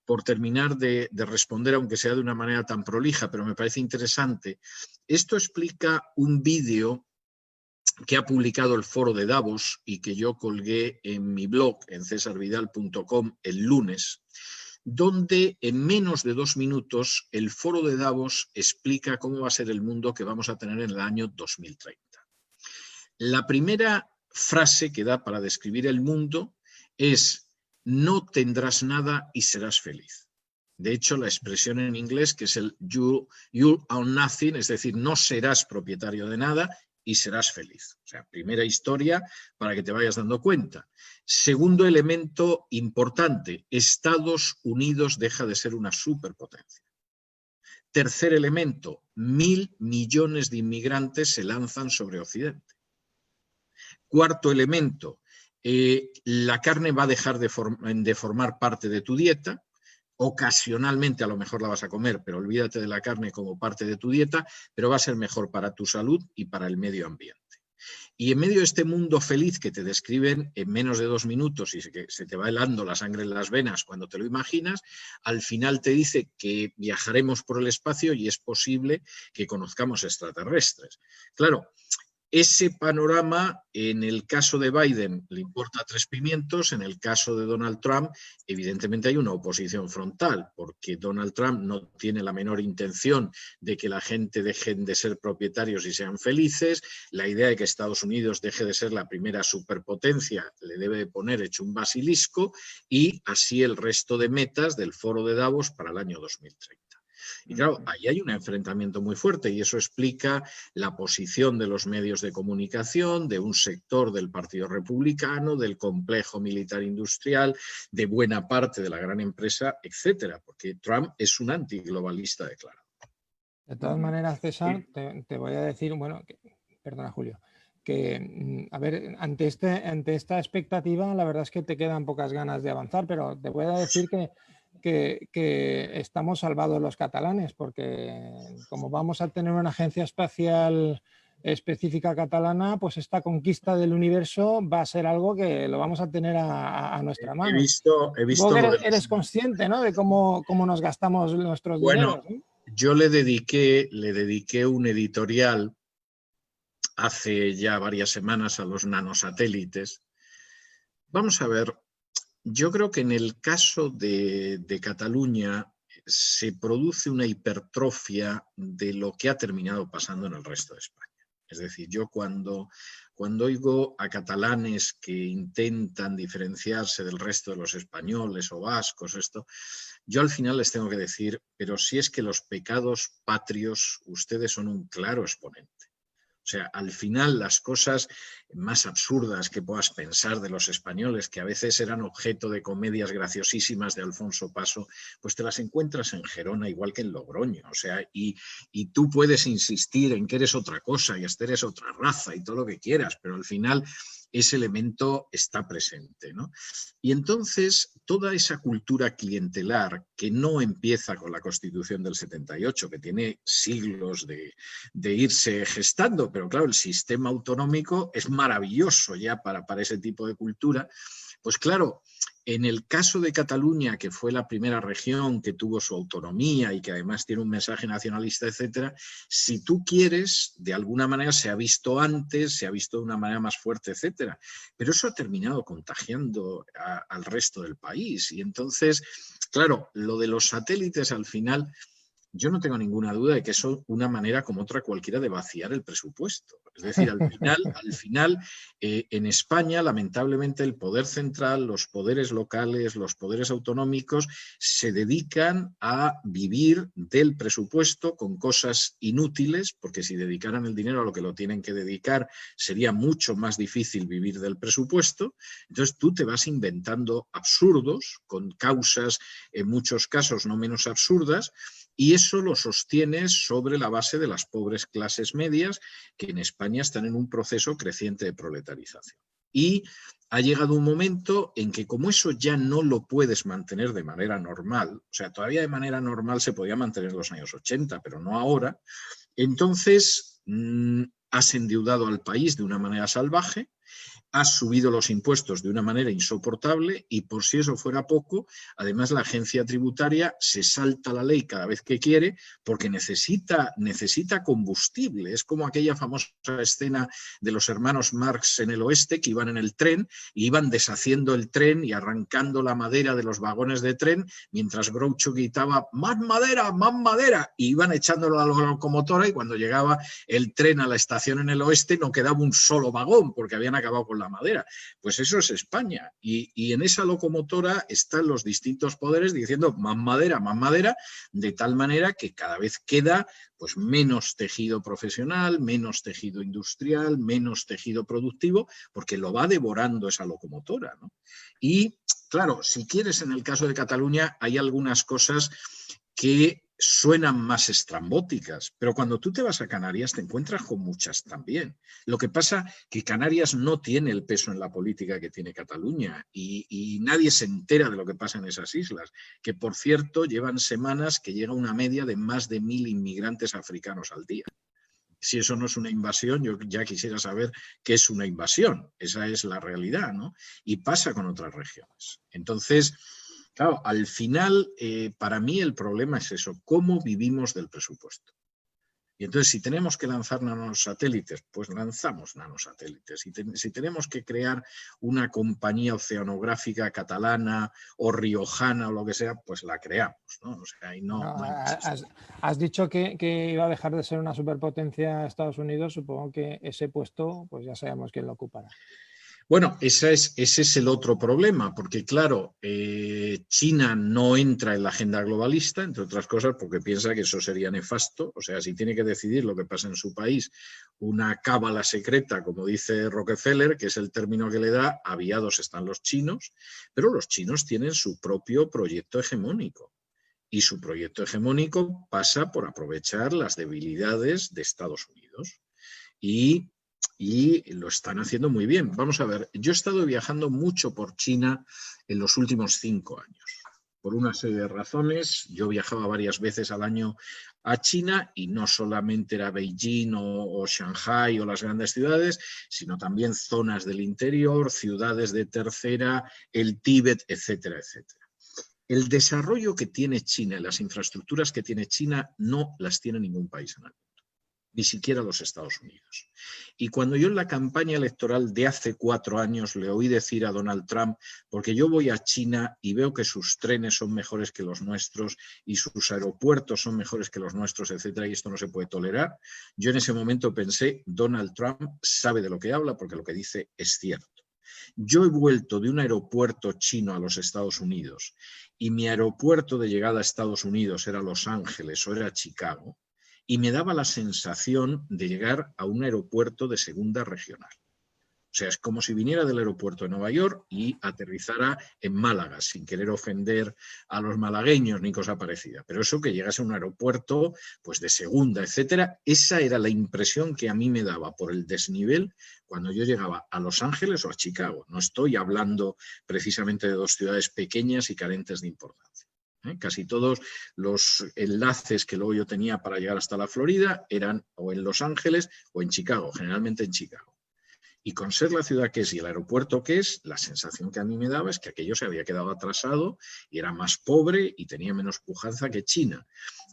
por terminar de responder, aunque sea de una manera tan prolija, pero me parece interesante, esto explica un vídeo que ha publicado el Foro de Davos y que yo colgué en mi blog en cesarvidal.com el lunes, donde en menos de 2 minutos el Foro de Davos explica cómo va a ser el mundo que vamos a tener en el año 2030. La primera frase que da para describir el mundo es: no tendrás nada y serás feliz. De hecho, la expresión en inglés, que es el you own nothing, es decir, no serás propietario de nada y serás feliz. O sea, primera historia para que te vayas dando cuenta. Segundo elemento importante, Estados Unidos deja de ser una superpotencia. Tercer elemento, 1.000 millones de inmigrantes se lanzan sobre Occidente. Cuarto elemento, la carne va a dejar de formar parte de tu dieta. Ocasionalmente a lo mejor la vas a comer, pero olvídate de la carne como parte de tu dieta, pero va a ser mejor para tu salud y para el medio ambiente. Y en medio de este mundo feliz que te describen en menos de 2 minutos y se te va helando la sangre en las venas cuando te lo imaginas, al final te dice que viajaremos por el espacio y es posible que conozcamos extraterrestres. Claro, ese panorama, en el caso de Biden, le importa 3 pimientos, en el caso de Donald Trump, evidentemente hay una oposición frontal, porque Donald Trump no tiene la menor intención de que la gente dejen de ser propietarios y sean felices. La idea de que Estados Unidos deje de ser la primera superpotencia le debe de poner hecho un basilisco, y así el resto de metas del foro de Davos para el año 2030. Y claro, ahí hay un enfrentamiento muy fuerte y eso explica la posición de los medios de comunicación, de un sector del Partido Republicano, del complejo militar industrial, de buena parte de la gran empresa, etcétera, porque Trump es un antiglobalista declarado. De todas maneras, César, te voy a decir, bueno, perdona, Julio, que, a ver, ante esta expectativa, la verdad es que te quedan pocas ganas de avanzar, pero te voy a decir que estamos salvados los catalanes, porque como vamos a tener una agencia espacial específica catalana, pues esta conquista del universo va a ser algo que lo vamos a tener a nuestra mano. He visto Vos eres consciente, ¿no?, de cómo nos gastamos nuestros dineros, ¿no? Yo le dediqué un editorial hace ya varias semanas a los nanosatélites. Vamos a ver. Yo creo que en el caso de Cataluña se produce una hipertrofia de lo que ha terminado pasando en el resto de España. Es decir, yo cuando oigo a catalanes que intentan diferenciarse del resto de los españoles o vascos, yo al final les tengo que decir, pero si es que los pecados patrios, ustedes son un claro exponente. O sea, al final las cosas más absurdas que puedas pensar de los españoles, que a veces eran objeto de comedias graciosísimas de Alfonso Paso, pues te las encuentras en Gerona igual que en Logroño. O sea, y tú puedes insistir en que eres otra cosa y hasta eres otra raza y todo lo que quieras, pero al final ese elemento está presente, ¿no? Y entonces toda esa cultura clientelar que no empieza con la Constitución del 78, que tiene siglos de irse gestando, pero claro, el sistema autonómico es maravilloso ya para ese tipo de cultura. Pues claro, en el caso de Cataluña, que fue la primera región que tuvo su autonomía y que además tiene un mensaje nacionalista, etcétera, si tú quieres, de alguna manera se ha visto antes, se ha visto de una manera más fuerte, etcétera, pero eso ha terminado contagiando al resto del país. Y entonces, claro, lo de los satélites al final, yo no tengo ninguna duda de que eso es una manera como otra cualquiera de vaciar el presupuesto. Es decir, al final en España, lamentablemente, el poder central, los poderes locales, los poderes autonómicos se dedican a vivir del presupuesto con cosas inútiles, porque si dedicaran el dinero a lo que lo tienen que dedicar, sería mucho más difícil vivir del presupuesto. Entonces tú te vas inventando absurdos, con causas en muchos casos no menos absurdas, y eso lo sostienes sobre la base de las pobres clases medias que en España están en un proceso creciente de proletarización. Y ha llegado un momento en que como eso ya no lo puedes mantener de manera normal, o sea, todavía de manera normal se podía mantener en los años 80, pero no ahora, entonces has endeudado al país de una manera salvaje, has subido los impuestos de una manera insoportable y, por si eso fuera poco, además la agencia tributaria se salta la ley cada vez que quiere porque necesita combustible. Es como aquella famosa escena de los hermanos Marx en el oeste que iban en el tren y iban deshaciendo el tren y arrancando la madera de los vagones de tren mientras Groucho gritaba ¡más madera, más madera! Y iban echándolo a la locomotora y cuando llegaba el tren a la estación en el oeste no quedaba un solo vagón porque habían acabado con la madera. Pues eso es España y en esa locomotora están los distintos poderes diciendo más madera, de tal manera que cada vez queda pues menos tejido profesional, menos tejido industrial, menos tejido productivo, porque lo va devorando esa locomotora, ¿no? Y claro, si quieres, en el caso de Cataluña hay algunas cosas que suenan más estrambóticas, pero cuando tú te vas a Canarias te encuentras con muchas también. Lo que pasa que Canarias no tiene el peso en la política que tiene Cataluña y nadie se entera de lo que pasa en esas islas, que por cierto llevan semanas que llega una media de más de 1000 inmigrantes africanos al día. Si eso no es una invasión, yo ya quisiera saber qué es una invasión. Esa es la realidad, ¿no? Y pasa con otras regiones. Entonces, claro, al final, para mí el problema es eso, cómo vivimos del presupuesto. Y entonces, si tenemos que lanzar nanosatélites, pues lanzamos nanosatélites. Si tenemos que crear una compañía oceanográfica catalana o riojana o lo que sea, pues la creamos, ¿no? O sea, ahí no hay más. Has dicho que iba a dejar de ser una superpotencia Estados Unidos. Supongo que ese puesto, pues ya sabemos quién lo ocupará. Bueno, ese es el otro problema, porque claro, China no entra en la agenda globalista, entre otras cosas porque piensa que eso sería nefasto. O sea, si tiene que decidir lo que pasa en su país, una cábala secreta, como dice Rockefeller, que es el término que le da, aviados están los chinos, pero los chinos tienen su propio proyecto hegemónico. Y su proyecto hegemónico pasa por aprovechar las debilidades de Estados Unidos. Y lo están haciendo muy bien. Vamos a ver, yo he estado viajando mucho por China en los últimos 5 años. Por una serie de razones, yo viajaba varias veces al año a China y no solamente era Beijing o Shanghái o las grandes ciudades, sino también zonas del interior, ciudades de tercera, el Tíbet, etcétera, etcétera. El desarrollo que tiene China y las infraestructuras que tiene China no las tiene ningún país en el mundo, ni siquiera los Estados Unidos. Y cuando yo en la campaña electoral de hace 4 años le oí decir a Donald Trump, porque yo voy a China y veo que sus trenes son mejores que los nuestros y sus aeropuertos son mejores que los nuestros, etcétera, y esto no se puede tolerar, yo en ese momento pensé, Donald Trump sabe de lo que habla porque lo que dice es cierto. Yo he vuelto de un aeropuerto chino a los Estados Unidos y mi aeropuerto de llegada a Estados Unidos era Los Ángeles o era Chicago, y me daba la sensación de llegar a un aeropuerto de segunda regional. O sea, es como si viniera del aeropuerto de Nueva York y aterrizara en Málaga, sin querer ofender a los malagueños ni cosa parecida. Pero eso que llegase a un aeropuerto pues de segunda, etcétera, esa era la impresión que a mí me daba por el desnivel cuando yo llegaba a Los Ángeles o a Chicago. No estoy hablando precisamente de 2 ciudades pequeñas y carentes de importancia. Casi todos los enlaces que luego yo tenía para llegar hasta la Florida eran o en Los Ángeles o en Chicago, generalmente en Chicago. Y con ser la ciudad que es y el aeropuerto que es, la sensación que a mí me daba es que aquello se había quedado atrasado y era más pobre y tenía menos pujanza que China.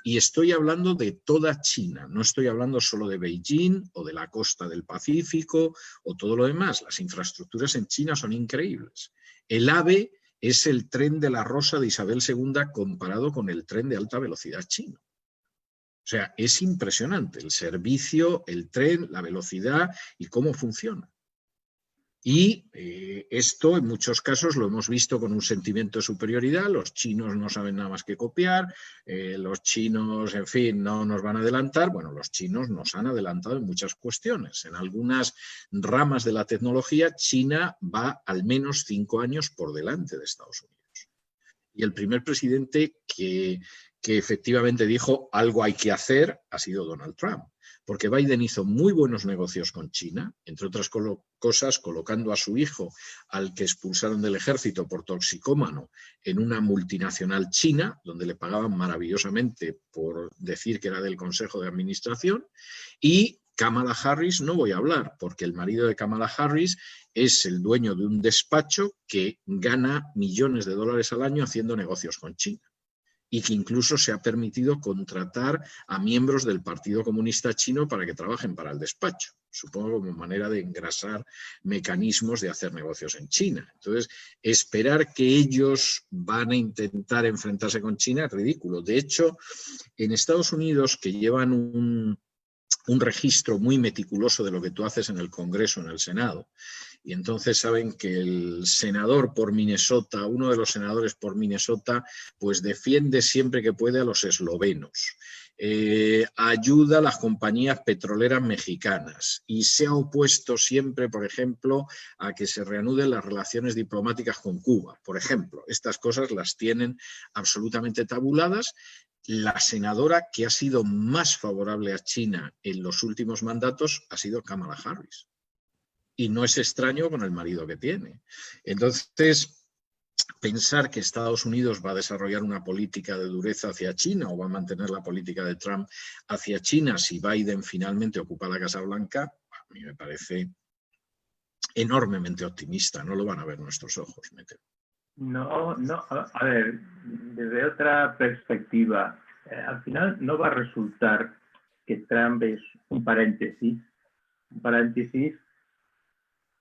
Y estoy hablando de toda China, no estoy hablando solo de Beijing o de la costa del Pacífico o todo lo demás. Las infraestructuras en China son increíbles. El AVE es el tren de la Rosa de Isabel II comparado con el tren de alta velocidad chino. O sea, es impresionante el servicio, el tren, la velocidad y cómo funciona. Y esto en muchos casos lo hemos visto con un sentimiento de superioridad. Los chinos no saben nada más que copiar, los chinos, en fin, no nos van a adelantar. Bueno, los chinos nos han adelantado en muchas cuestiones. En algunas ramas de la tecnología, China va al menos 5 años por delante de Estados Unidos. Y el primer presidente que efectivamente dijo algo hay que hacer ha sido Donald Trump. Porque Biden hizo muy buenos negocios con China, entre otras cosas colocando a su hijo, al que expulsaron del ejército por toxicómano, en una multinacional china, donde le pagaban maravillosamente por decir que era del Consejo de Administración, y Kamala Harris no voy a hablar, porque el marido de Kamala Harris es el dueño de un despacho que gana millones de dólares al año haciendo negocios con China. Y que incluso se ha permitido contratar a miembros del Partido Comunista Chino para que trabajen para el despacho, supongo como manera de engrasar mecanismos de hacer negocios en China. Entonces, esperar que ellos van a intentar enfrentarse con China es ridículo. De hecho, en Estados Unidos, que llevan un registro muy meticuloso de lo que tú haces en el Congreso, en el Senado, y entonces saben que el senador por Minnesota, uno de los senadores por Minnesota, pues defiende siempre que puede a los eslovenos. Ayuda a las compañías petroleras mexicanas y se ha opuesto siempre, por ejemplo, a que se reanuden las relaciones diplomáticas con Cuba. Por ejemplo, estas cosas las tienen absolutamente tabuladas. La senadora que ha sido más favorable a China en los últimos mandatos ha sido Kamala Harris. Y no es extraño con el marido que tiene. Entonces, pensar que Estados Unidos va a desarrollar una política de dureza hacia China o va a mantener la política de Trump hacia China si Biden finalmente ocupa la Casa Blanca, a mí me parece enormemente optimista. No lo van a ver nuestros ojos, me temo. No, a ver, desde otra perspectiva, al final no va a resultar que Trump es un paréntesis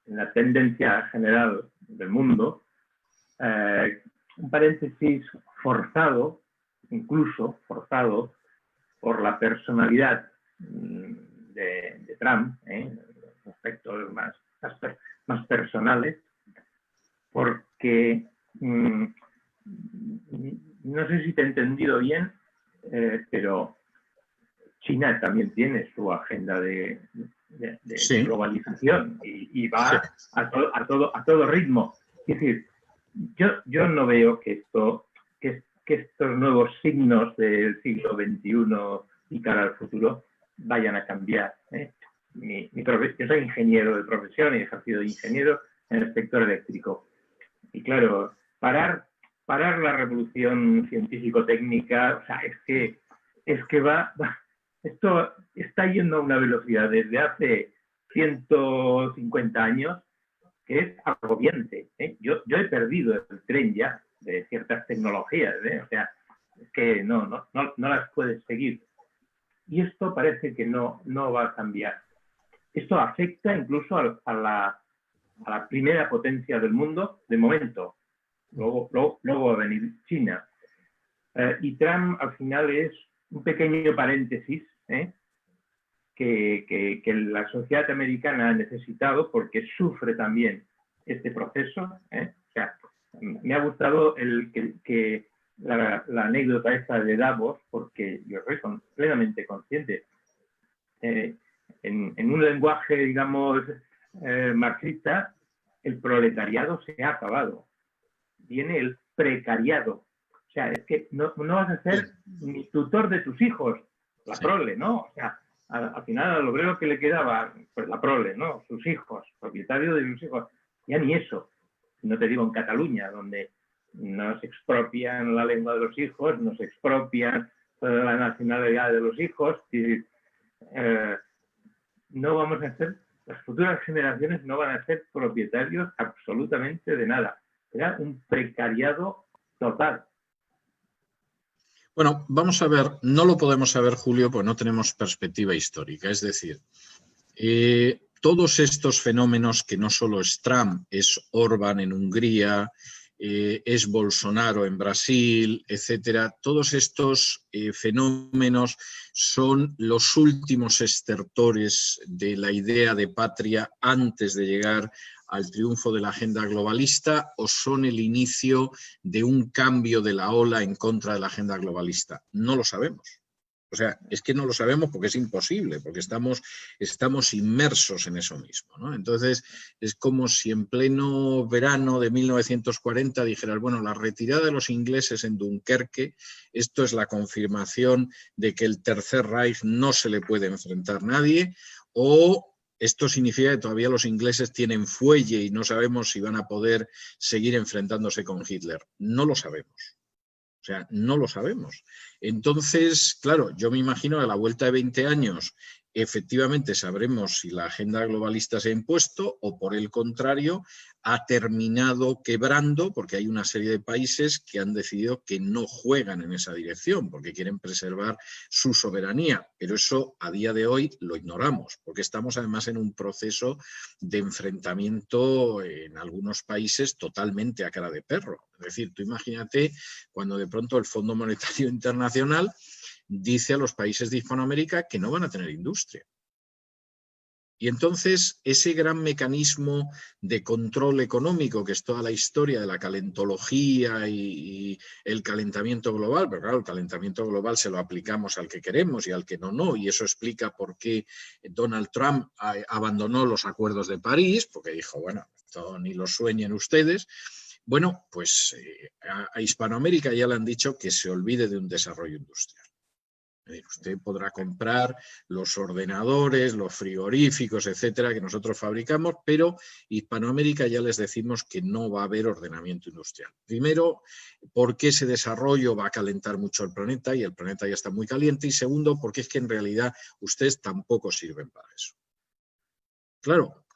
en la tendencia general del mundo, un paréntesis forzado, incluso forzado por la personalidad de Trump, aspectos más personales, porque no sé si te he entendido bien, pero China también tiene su agenda de Sí. globalización y va a todo ritmo. Es decir, yo no veo que estos nuevos signos del siglo XXI y cara al futuro vayan a cambiar. Yo soy ingeniero de profesión y he ejercido de ingeniero en el sector eléctrico. Y claro, parar la revolución científico-técnica, o sea, es que esto está yendo a una velocidad desde hace 150 años que es agobiante. Yo he perdido el tren ya de ciertas tecnologías, o sea, es que no las puedes seguir. Y esto parece que no va a cambiar. Esto afecta incluso a la primera potencia del mundo de momento. Luego va a venir China. Y Trump al final es un pequeño paréntesis que la sociedad americana ha necesitado porque sufre también este proceso. O sea, me ha gustado la anécdota esta de Davos, porque yo soy plenamente consciente. En un lenguaje, digamos, marxista, el proletariado se ha acabado. Viene el precariado. O sea, es que no vas a ser ni tutor de tus hijos, la prole, ¿no? O sea, al final al obrero que le quedaba, pues la prole, ¿no? Sus hijos, propietario de sus hijos. Ya ni eso. No te digo en Cataluña, donde nos expropian la lengua de los hijos, nos expropian la nacionalidad de los hijos. Y, no vamos a ser, las futuras generaciones no van a ser propietarios absolutamente de nada. Será un precariado total. Bueno, vamos a ver, no lo podemos saber, Julio, porque no tenemos perspectiva histórica. Es decir, todos estos fenómenos, que no solo es Trump, es Orbán en Hungría, es Bolsonaro en Brasil, etcétera, todos estos fenómenos son los últimos estertores de la idea de patria antes de llegar al triunfo de la agenda globalista, o son el inicio de un cambio de la ola en contra de la agenda globalista. No lo sabemos. O sea, es que no lo sabemos porque es imposible, porque estamos inmersos en eso mismo, ¿no? Entonces, es como si en pleno verano de 1940 dijeras, bueno, la retirada de los ingleses en Dunkerque, esto es la confirmación de que el Tercer Reich no se le puede enfrentar nadie, o esto significa que todavía los ingleses tienen fuelle y no sabemos si van a poder seguir enfrentándose con Hitler. No lo sabemos. O sea, no lo sabemos. Entonces, claro, yo me imagino que a la vuelta de 20 años efectivamente sabremos si la agenda globalista se ha impuesto o, por el contrario, ha terminado quebrando, porque hay una serie de países que han decidido que no juegan en esa dirección porque quieren preservar su soberanía. Pero eso a día de hoy lo ignoramos, porque estamos además en un proceso de enfrentamiento en algunos países totalmente a cara de perro. Es decir, tú imagínate cuando de pronto el Fondo Monetario Internacional dice a los países de Hispanoamérica que no van a tener industria. Y entonces ese gran mecanismo de control económico, que es toda la historia de la calentología y el calentamiento global, pero claro, el calentamiento global se lo aplicamos al que queremos y al que no, y eso explica por qué Donald Trump abandonó los acuerdos de París, porque dijo, bueno, esto ni lo sueñen ustedes. Bueno, pues a Hispanoamérica ya le han dicho que se olvide de un desarrollo industrial. Usted podrá comprar los ordenadores, los frigoríficos, etcétera, que nosotros fabricamos, pero Hispanoamérica ya les decimos que no va a haber ordenamiento industrial. Primero, porque ese desarrollo va a calentar mucho el planeta y el planeta ya está muy caliente. Y segundo, porque es que en realidad ustedes tampoco sirven para eso. Claro,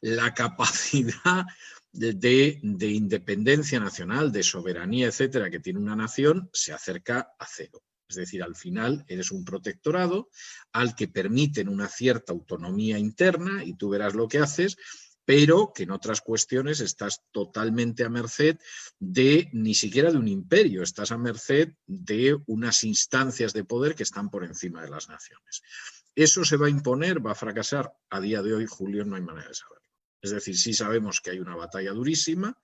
la capacidad de independencia nacional, de soberanía, etcétera, que tiene una nación, se acerca a cero. Es decir, al final eres un protectorado al que permiten una cierta autonomía interna y tú verás lo que haces, pero que en otras cuestiones estás totalmente a merced de, ni siquiera de un imperio, estás a merced de unas instancias de poder que están por encima de las naciones. ¿Eso se va a imponer? ¿Va a fracasar? A día de hoy, Julio, no hay manera de saberlo. Es decir, sí sabemos que hay una batalla durísima,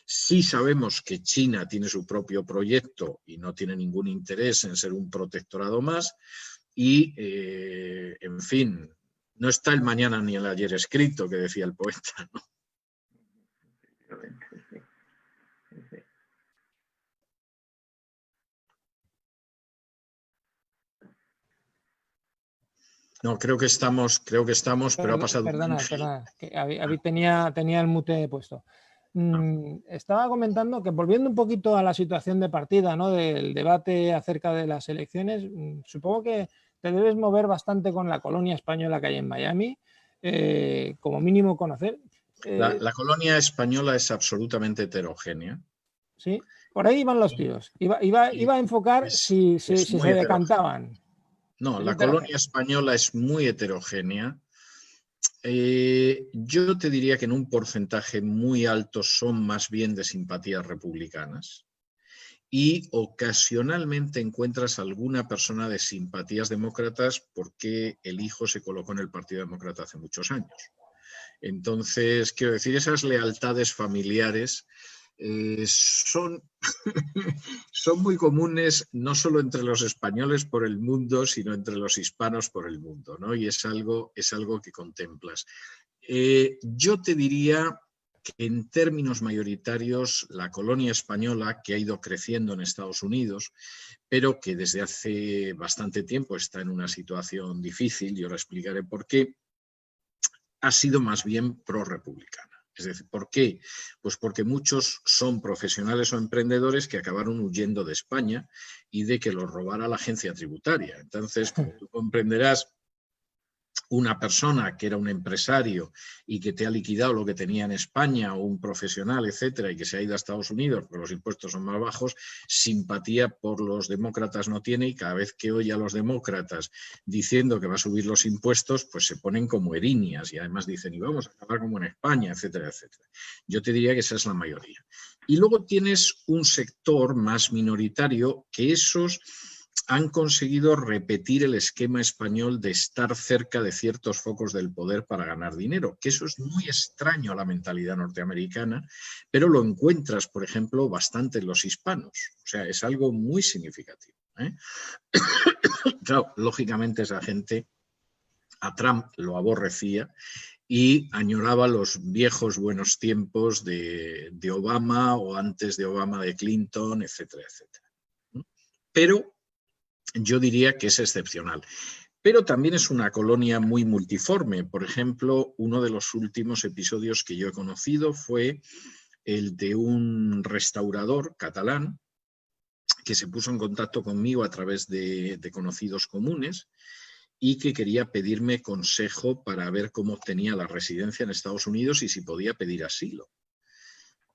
sí sabemos que China tiene su propio proyecto y no tiene ningún interés en ser un protectorado más y, en fin, no está el mañana ni el ayer escrito, que decía el poeta, ¿no? No, creo que estamos, pero ha pasado. Perdona, que tenía el mute puesto. Estaba comentando que, volviendo un poquito a la situación de partida, ¿no?, del debate acerca de las elecciones, supongo que te debes mover bastante con la colonia española que hay en Miami, como mínimo conocer. La colonia española es absolutamente heterogénea. Sí, por ahí iban los tiros. Iba a enfocar si se decantaban. No, la colonia española es muy heterogénea. Yo te diría que en un porcentaje muy alto son más bien de simpatías republicanas y ocasionalmente encuentras alguna persona de simpatías demócratas porque el hijo se colocó en el Partido Demócrata hace muchos años. Entonces, quiero decir, esas lealtades familiares son muy comunes no solo entre los españoles por el mundo, sino entre los hispanos por el mundo, ¿no? Y es algo que contemplas. Yo te diría que en términos mayoritarios la colonia española, que ha ido creciendo en Estados Unidos, pero que desde hace bastante tiempo está en una situación difícil, y ahora explicaré por qué, ha sido más bien pro-republicana. Es decir, ¿por qué? Pues porque muchos son profesionales o emprendedores que acabaron huyendo de España y de que los robara la agencia tributaria. Entonces, como tú comprenderás, una persona que era un empresario y que te ha liquidado lo que tenía en España, o un profesional, etcétera, y que se ha ido a Estados Unidos porque los impuestos son más bajos, simpatía por los demócratas no tiene, y cada vez que oye a los demócratas diciendo que va a subir los impuestos, pues se ponen como erinias y además dicen, y vamos a acabar como en España, etcétera, etcétera. Yo te diría que esa es la mayoría. Y luego tienes un sector más minoritario que esos han conseguido repetir el esquema español de estar cerca de ciertos focos del poder para ganar dinero, que eso es muy extraño a la mentalidad norteamericana, pero lo encuentras, por ejemplo, bastante en los hispanos. O sea, es algo muy significativo, ¿eh? Claro, lógicamente esa gente a Trump lo aborrecía y añoraba los viejos buenos tiempos de Obama, o antes de Obama de Clinton, etcétera, etcétera. Pero yo diría que es excepcional. Pero también es una colonia muy multiforme. Por ejemplo, uno de los últimos episodios que yo he conocido fue el de un restaurador catalán que se puso en contacto conmigo a través de conocidos comunes y que quería pedirme consejo para ver cómo obtenía la residencia en Estados Unidos y si podía pedir asilo.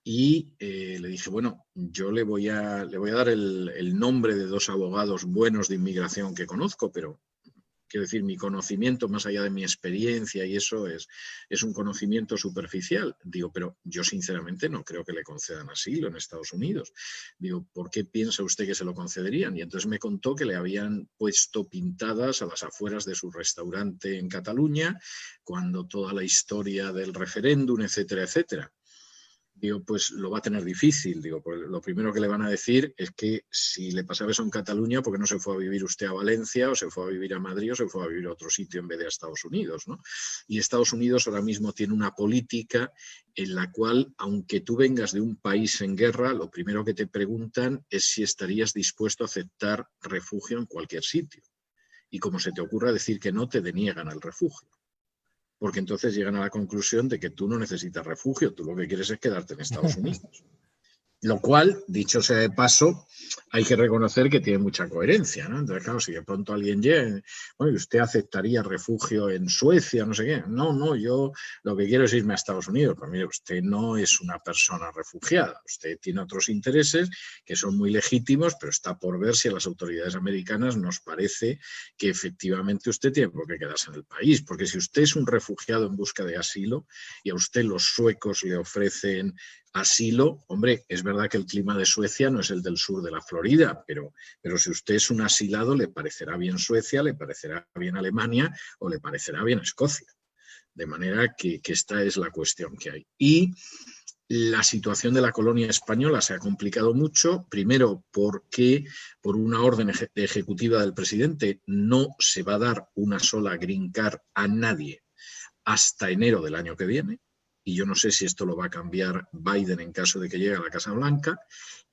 Y le dije, bueno, yo le voy a dar el nombre de dos abogados buenos de inmigración que conozco, pero quiero decir, mi conocimiento, más allá de mi experiencia y eso, es un conocimiento superficial. Digo, pero yo sinceramente no creo que le concedan asilo en Estados Unidos. Digo, ¿por qué piensa usted que se lo concederían? Y entonces me contó que le habían puesto pintadas a las afueras de su restaurante en Cataluña, cuando toda la historia del referéndum, etcétera, etcétera. Digo, pues lo va a tener difícil. Digo, pues lo primero que le van a decir es que si le pasaba eso en Cataluña, ¿por qué no se fue a vivir usted a Valencia, o se fue a vivir a Madrid, o se fue a vivir a otro sitio en vez de a Estados Unidos, ¿no? Y Estados Unidos ahora mismo tiene una política en la cual, aunque tú vengas de un país en guerra, lo primero que te preguntan es si estarías dispuesto a aceptar refugio en cualquier sitio. y como se te ocurra decir que no, te deniegan el refugio. Porque entonces llegan a la conclusión de que tú no necesitas refugio, tú lo que quieres es quedarte en Estados Unidos. Lo cual, dicho sea de paso, hay que reconocer que tiene mucha coherencia, ¿no? Entonces, claro, si de pronto alguien llega, bueno, ¿y usted aceptaría refugio en Suecia, no sé qué? No, yo lo que quiero es irme a Estados Unidos. Pues mire, usted no es una persona refugiada, usted tiene otros intereses que son muy legítimos, pero está por ver si a las autoridades americanas nos parece que efectivamente usted tiene por qué quedarse en el país, porque si usted es un refugiado en busca de asilo y a usted los suecos le ofrecen asilo, hombre, es verdad que el clima de Suecia no es el del sur de la Florida, pero si usted es un asilado, le parecerá bien Suecia, le parecerá bien Alemania o le parecerá bien Escocia. De manera que esta es la cuestión que hay. Y la situación de la colonia española se ha complicado mucho, primero porque por una orden ejecutiva del presidente no se va a dar una sola green card a nadie hasta enero del año que viene. Y yo no sé si esto lo va a cambiar Biden en caso de que llegue a la Casa Blanca.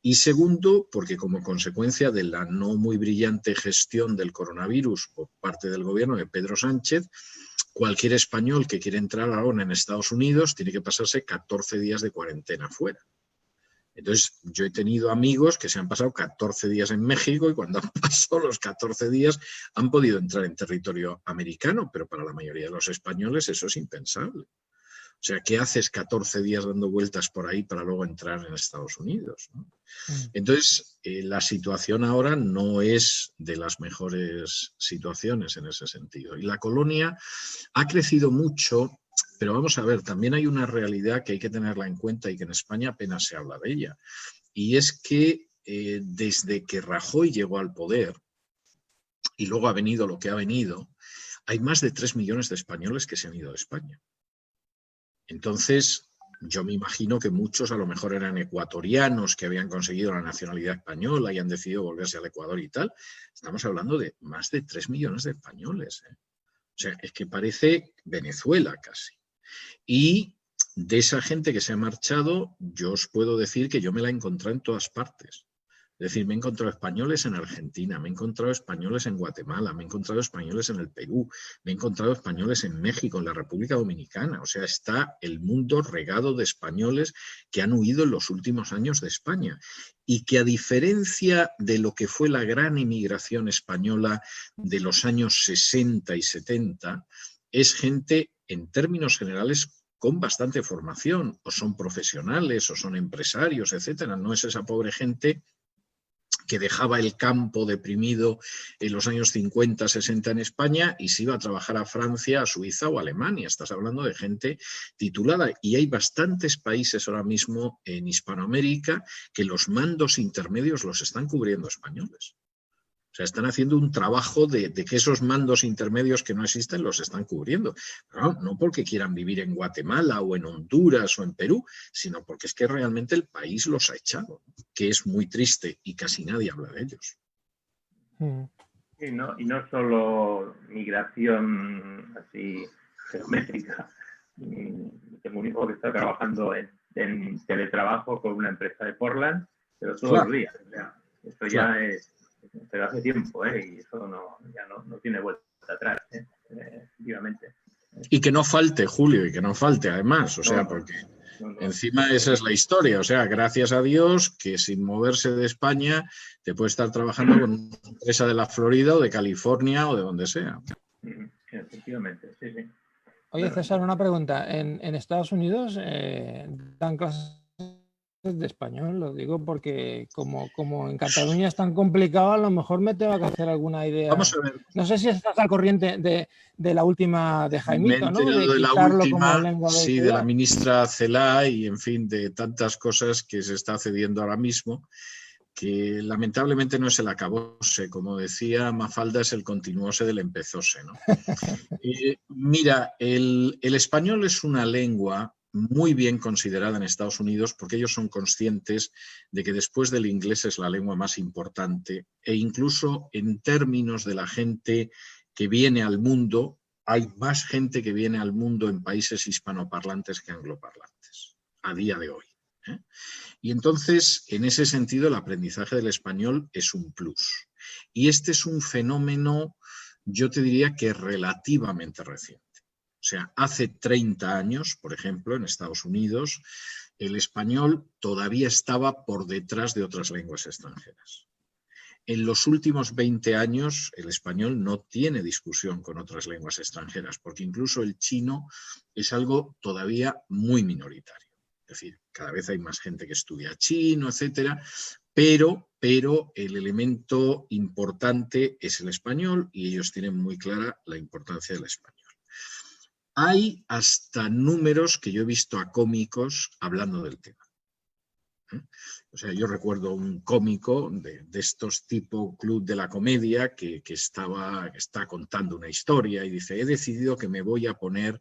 Y segundo, porque como consecuencia de la no muy brillante gestión del coronavirus por parte del gobierno de Pedro Sánchez, cualquier español que quiere entrar ahora en Estados Unidos tiene que pasarse 14 días de cuarentena fuera. Entonces, yo he tenido amigos que se han pasado 14 días en México y cuando han pasado los 14 días han podido entrar en territorio americano, pero para la mayoría de los españoles eso es impensable. O sea, ¿qué haces 14 días dando vueltas por ahí para luego entrar en Estados Unidos, ¿no? Entonces, la situación ahora no es de las mejores situaciones en ese sentido. Y la colonia ha crecido mucho, pero vamos a ver, también hay una realidad que hay que tenerla en cuenta y que en España apenas se habla de ella. Y es que desde que Rajoy llegó al poder, y luego ha venido lo que ha venido, hay más de 3 millones de españoles que se han ido de España. Entonces, yo me imagino que muchos a lo mejor eran ecuatorianos que habían conseguido la nacionalidad española y han decidido volverse al Ecuador y tal. Estamos hablando de más de 3 millones de españoles, ¿eh? O sea, es que parece Venezuela casi. Y de esa gente que se ha marchado, yo os puedo decir que yo me la he encontrado en todas partes. Es decir, me he encontrado españoles en Argentina, me he encontrado españoles en Guatemala, me he encontrado españoles en el Perú, me he encontrado españoles en México, en la República Dominicana. O sea, está el mundo regado de españoles que han huido en los últimos años de España y que a diferencia de lo que fue la gran inmigración española de los años 60 y 70, es gente en términos generales con bastante formación, o son profesionales, o son empresarios, etcétera. No es esa pobre gente que dejaba el campo deprimido en los años 50, 60 en España y se iba a trabajar a Francia, a Suiza o a Alemania. Estás hablando de gente titulada y hay bastantes países ahora mismo en Hispanoamérica que los mandos intermedios los están cubriendo españoles. O sea, están haciendo un trabajo de que esos mandos intermedios que no existen los están cubriendo. Pero no porque quieran vivir en Guatemala o en Honduras o en Perú, sino porque es que realmente el país los ha echado, que es muy triste y casi nadie habla de ellos. Y no solo migración así geométrica. Tengo un hijo que está trabajando en teletrabajo con una empresa de Portland, pero todos los días. O sea, esto ya es... Pero hace tiempo, y eso ya no tiene vuelta atrás, efectivamente. Y que no falte, Julio, y que no falte además, o sea, porque encima esa es la historia, o sea, gracias a Dios que sin moverse de España te puede estar trabajando con una empresa de la Florida o de California o de donde sea. Efectivamente, sí. Oye, César, una pregunta. ¿En Estados Unidos dan clases de español? Lo digo porque como en Cataluña es tan complicado, a lo mejor me tengo que hacer alguna idea. Vamos a ver. No sé si estás al corriente de la última de Jaimito, ¿no? De la última, sí, de la ministra Celaá y, en fin, de tantas cosas que se está cediendo ahora mismo, que lamentablemente no es el acabose, como decía Mafalda, es el continuose del empezose, ¿no? Mira, el español es una lengua muy bien considerada en Estados Unidos porque ellos son conscientes de que después del inglés es la lengua más importante e incluso en términos de la gente que viene al mundo, hay más gente que viene al mundo en países hispanoparlantes que angloparlantes a día de hoy. Y entonces, en ese sentido, el aprendizaje del español es un plus. Y este es un fenómeno yo te diría que relativamente reciente. O sea, hace 30 años, por ejemplo, en Estados Unidos, el español todavía estaba por detrás de otras lenguas extranjeras. En los últimos 20 años, el español no tiene discusión con otras lenguas extranjeras, porque incluso el chino es algo todavía muy minoritario. Es decir, cada vez hay más gente que estudia chino, etcétera, pero el elemento importante es el español y ellos tienen muy clara la importancia del español. Hay hasta números que yo he visto a cómicos hablando del tema. O sea, yo recuerdo un cómico de estos tipo Club de la Comedia que está contando una historia y dice, he decidido que me voy a poner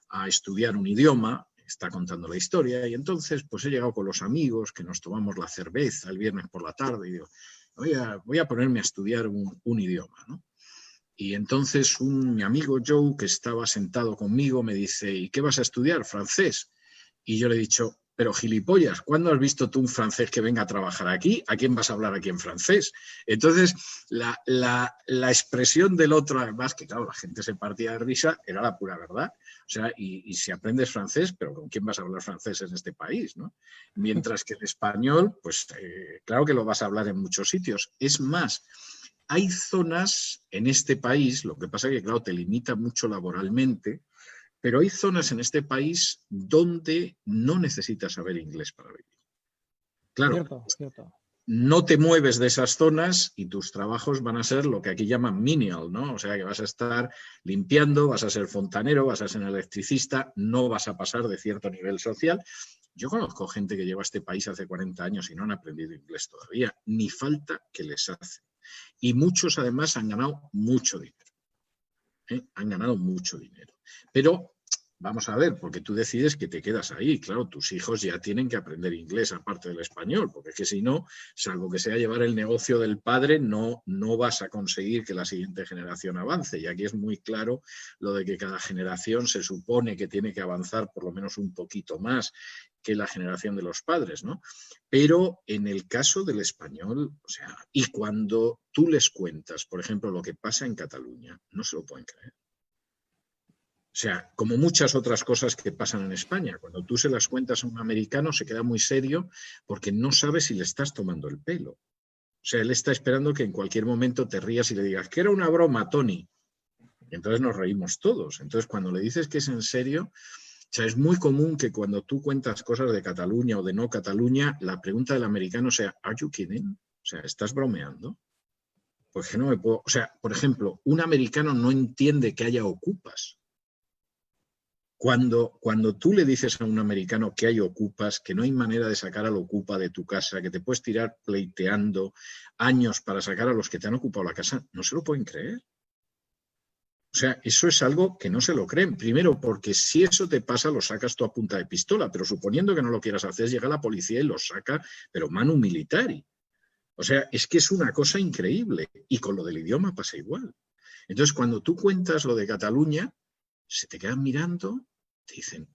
a estudiar un idioma, está contando la historia, y entonces pues he llegado con los amigos que nos tomamos la cerveza el viernes por la tarde y digo, voy a ponerme a estudiar un idioma, ¿no? Y entonces mi amigo Joe, que estaba sentado conmigo, me dice, ¿y qué vas a estudiar? ¿Francés? Y yo le he dicho, pero gilipollas, ¿cuándo has visto tú un francés que venga a trabajar aquí? ¿A quién vas a hablar aquí en francés? Entonces, la expresión del otro, además, que claro, la gente se partía de risa, era la pura verdad. O sea, y si aprendes francés, pero ¿con quién vas a hablar francés en este país, ¿no? Mientras que el español, pues claro que lo vas a hablar en muchos sitios. Es más, hay zonas en este país, lo que pasa es que, claro, te limita mucho laboralmente, pero hay zonas en este país donde no necesitas saber inglés para vivir. Claro, cierto. No te mueves de esas zonas y tus trabajos van a ser lo que aquí llaman menial, ¿no? O sea, que vas a estar limpiando, vas a ser fontanero, vas a ser electricista, no vas a pasar de cierto nivel social. Yo conozco gente que lleva a este país hace 40 años y no han aprendido inglés todavía, ni falta que les hace. Y muchos además han ganado mucho dinero. Han ganado mucho dinero. Pero vamos a ver, porque tú decides que te quedas ahí. Claro, tus hijos ya tienen que aprender inglés aparte del español, porque es que si no, salvo que sea llevar el negocio del padre, no vas a conseguir que la siguiente generación avance. Y aquí es muy claro lo de que cada generación se supone que tiene que avanzar por lo menos un poquito más que la generación de los padres, ¿no? Pero en el caso del español, o sea, y cuando tú les cuentas, por ejemplo, lo que pasa en Cataluña, no se lo pueden creer. O sea, como muchas otras cosas que pasan en España, cuando tú se las cuentas a un americano se queda muy serio porque no sabe si le estás tomando el pelo. O sea, él está esperando que en cualquier momento te rías y le digas que era una broma, Tony. Y entonces nos reímos todos. Entonces, cuando le dices que es en serio, o sea, es muy común que cuando tú cuentas cosas de Cataluña o de no Cataluña, la pregunta del americano sea, ¿are you kidding? O sea, ¿estás bromeando? Pues que no me puedo... O sea, por ejemplo, un americano no entiende que haya ocupas. Cuando tú le dices a un americano que hay ocupas, que no hay manera de sacar al ocupa de tu casa, que te puedes tirar pleiteando años para sacar a los que te han ocupado la casa, no se lo pueden creer. O sea, eso es algo que no se lo creen. Primero, porque si eso te pasa, lo sacas tú a punta de pistola, pero suponiendo que no lo quieras hacer, llega la policía y lo saca, pero manu militari. O sea, es que es una cosa increíble. Y con lo del idioma pasa igual. Entonces, cuando tú cuentas lo de Cataluña, se te quedan mirando, te dicen,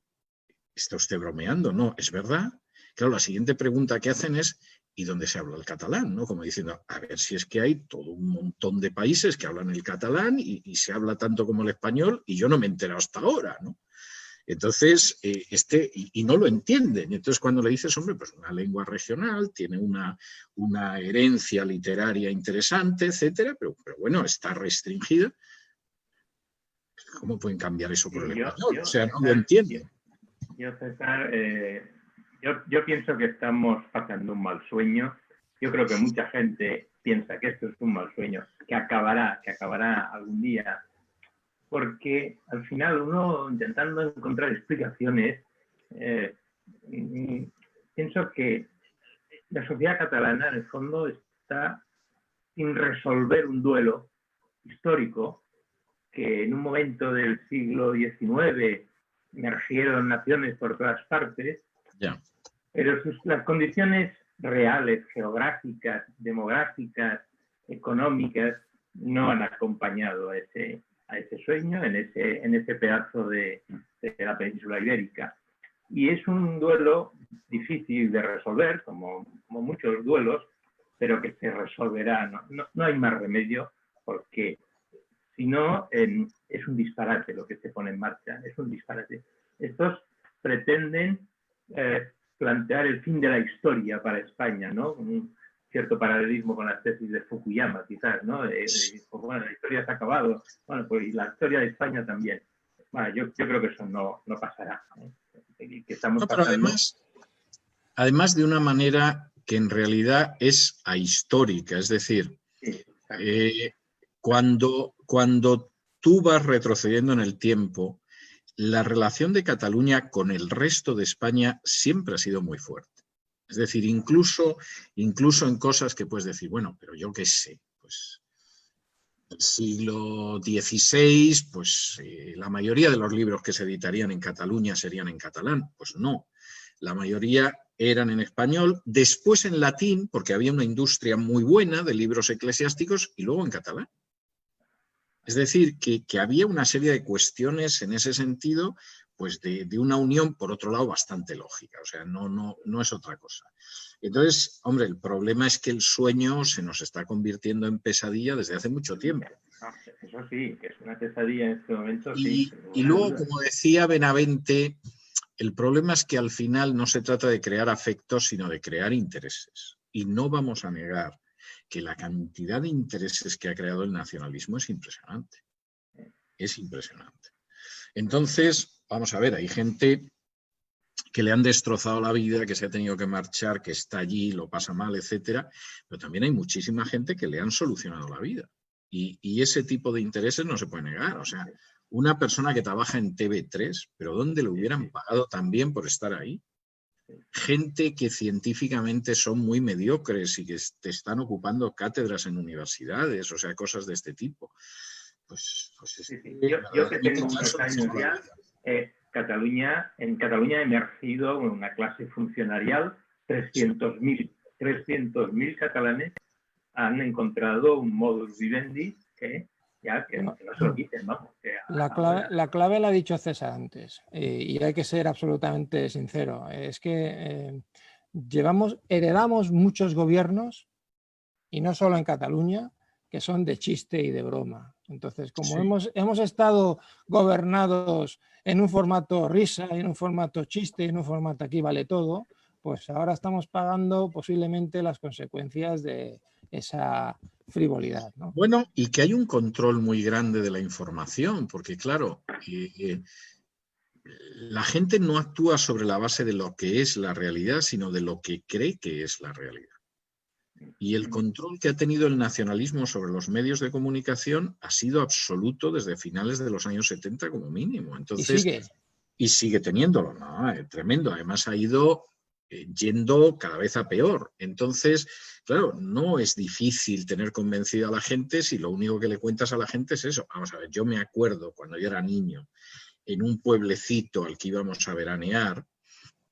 ¿está usted bromeando? No, es verdad. Claro, la siguiente pregunta que hacen es, ¿y dónde se habla el catalán? ¿No? Como diciendo, a ver si es que hay todo un montón de países que hablan el catalán y se habla tanto como el español y yo no me he enterado hasta ahora, ¿no? Entonces, y no lo entienden. Entonces, cuando le dices, hombre, pues una lengua regional, tiene una herencia literaria interesante, etcétera, pero bueno, está restringida. ¿Cómo pueden cambiar eso por el español? O sea, no lo entiendo. César, yo pienso que estamos pasando un mal sueño. Yo creo que mucha gente piensa que esto es un mal sueño, que acabará algún día. Porque al final uno, intentando encontrar explicaciones, pienso que la sociedad catalana, en el fondo, está sin resolver un duelo histórico que en un momento del siglo XIX emergieron naciones por todas partes, pero las condiciones reales, geográficas, demográficas, económicas, no han acompañado a ese sueño en ese pedazo de la península ibérica. Y es un duelo difícil de resolver, como muchos duelos, pero que se resolverá. No hay más remedio, porque Si no, es un disparate lo que se pone en marcha, es un disparate. Estos pretenden plantear el fin de la historia para España, ¿no? Un cierto paralelismo con las tesis de Fukuyama, quizás, ¿no? Pues, bueno, la historia se ha acabado, bueno, pues y la historia de España también. Bueno, yo creo que eso no pasará, ¿eh? Que estamos pero pasando... además de una manera que en realidad es ahistórica, es decir, Sí, cuando tú vas retrocediendo en el tiempo, la relación de Cataluña con el resto de España siempre ha sido muy fuerte. Es decir, incluso en cosas que puedes decir, bueno, pero yo qué sé, pues el siglo XVI, pues la mayoría de los libros que se editarían en Cataluña serían en catalán. Pues no, la mayoría eran en español, después en latín, porque había una industria muy buena de libros eclesiásticos, y luego en catalán. Es decir, que había una serie de cuestiones en ese sentido, pues de una unión, por otro lado, bastante lógica. O sea, no es otra cosa. Entonces, hombre, el problema es que el sueño se nos está convirtiendo en pesadilla desde hace mucho tiempo. Eso sí, que es una pesadilla en este momento. Y, sí, y luego, como decía Benavente, el problema es que al final no se trata de crear afectos, sino de crear intereses. Y no vamos a negar que la cantidad de intereses que ha creado el nacionalismo es impresionante. Es impresionante. Entonces, vamos a ver, hay gente que le han destrozado la vida, que se ha tenido que marchar, que está allí, lo pasa mal, etcétera, pero también hay muchísima gente que le han solucionado la vida. Y ese tipo de intereses no se puede negar. O sea, una persona que trabaja en TV3, pero ¿dónde le hubieran pagado también por estar ahí? Gente que científicamente son muy mediocres y que te están ocupando cátedras en universidades, o sea, cosas de este tipo. Pues yo que tengo unos años ya, en Cataluña ha emergido una clase funcionarial, 300.000 catalanes han encontrado un modus vivendi que no se lo quiten, vamos. La clave la ha dicho César antes, y hay que ser absolutamente sincero. Es que heredamos muchos gobiernos, y no solo en Cataluña, que son de chiste y de broma. Entonces, como hemos estado gobernados en un formato risa, en un formato chiste, en un formato aquí vale todo, pues ahora estamos pagando posiblemente las consecuencias de esa frivolidad, ¿no? Bueno, y que hay un control muy grande de la información, porque claro, la gente no actúa sobre la base de lo que es la realidad, sino de lo que cree que es la realidad. Y el control que ha tenido el nacionalismo sobre los medios de comunicación ha sido absoluto desde finales de los años 70 como mínimo. Entonces, y sigue teniéndolo, ¿no? Tremendo. Además ha ido yendo cada vez a peor. Entonces, claro, no es difícil tener convencida a la gente si lo único que le cuentas a la gente es eso. Vamos a ver, yo me acuerdo cuando yo era niño, en un pueblecito al que íbamos a veranear,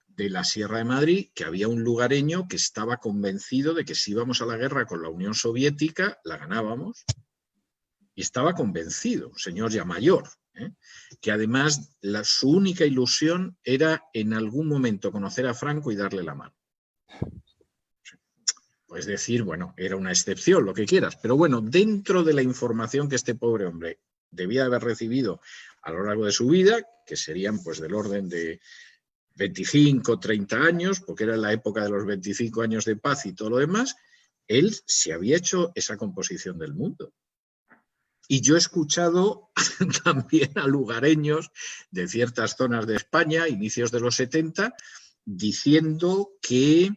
de la Sierra de Madrid, que había un lugareño que estaba convencido de que si íbamos a la guerra con la Unión Soviética, la ganábamos. Y estaba convencido, un señor ya mayor, que además su única ilusión era en algún momento conocer a Franco y darle la mano. Puedes decir, bueno, era una excepción, lo que quieras, pero bueno, dentro de la información que este pobre hombre debía haber recibido a lo largo de su vida, que serían pues del orden de 25, 30 años, porque era la época de los 25 años de paz y todo lo demás, él se había hecho esa composición del mundo. Y yo he escuchado también a lugareños de ciertas zonas de España, inicios de los 70, diciendo que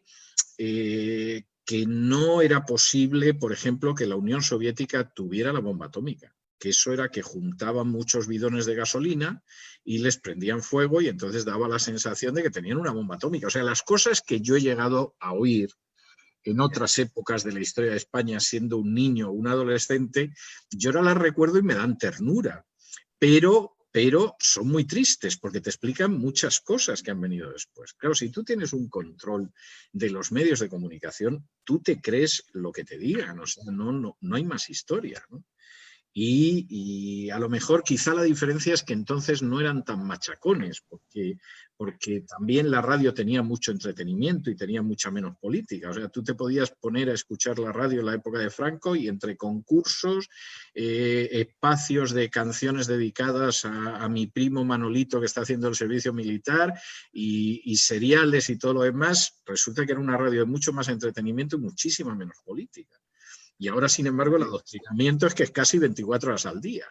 no era posible, por ejemplo, que la Unión Soviética tuviera la bomba atómica, que eso era que juntaban muchos bidones de gasolina y les prendían fuego y entonces daba la sensación de que tenían una bomba atómica. O sea, las cosas que yo he llegado a oír en otras épocas de la historia de España, siendo un niño o un adolescente, yo ahora las recuerdo y me dan ternura, pero son muy tristes porque te explican muchas cosas que han venido después. Claro, si tú tienes un control de los medios de comunicación, tú te crees lo que te digan, o sea, no hay más historia, ¿no? Y a lo mejor quizá la diferencia es que entonces no eran tan machacones, porque también la radio tenía mucho entretenimiento y tenía mucha menos política. O sea, tú te podías poner a escuchar la radio en la época de Franco y entre concursos, espacios de canciones dedicadas a mi primo Manolito que está haciendo el servicio militar y seriales y todo lo demás, resulta que era una radio de mucho más entretenimiento y muchísima menos política. Y ahora, sin embargo, el adoctrinamiento es que es casi 24 horas al día.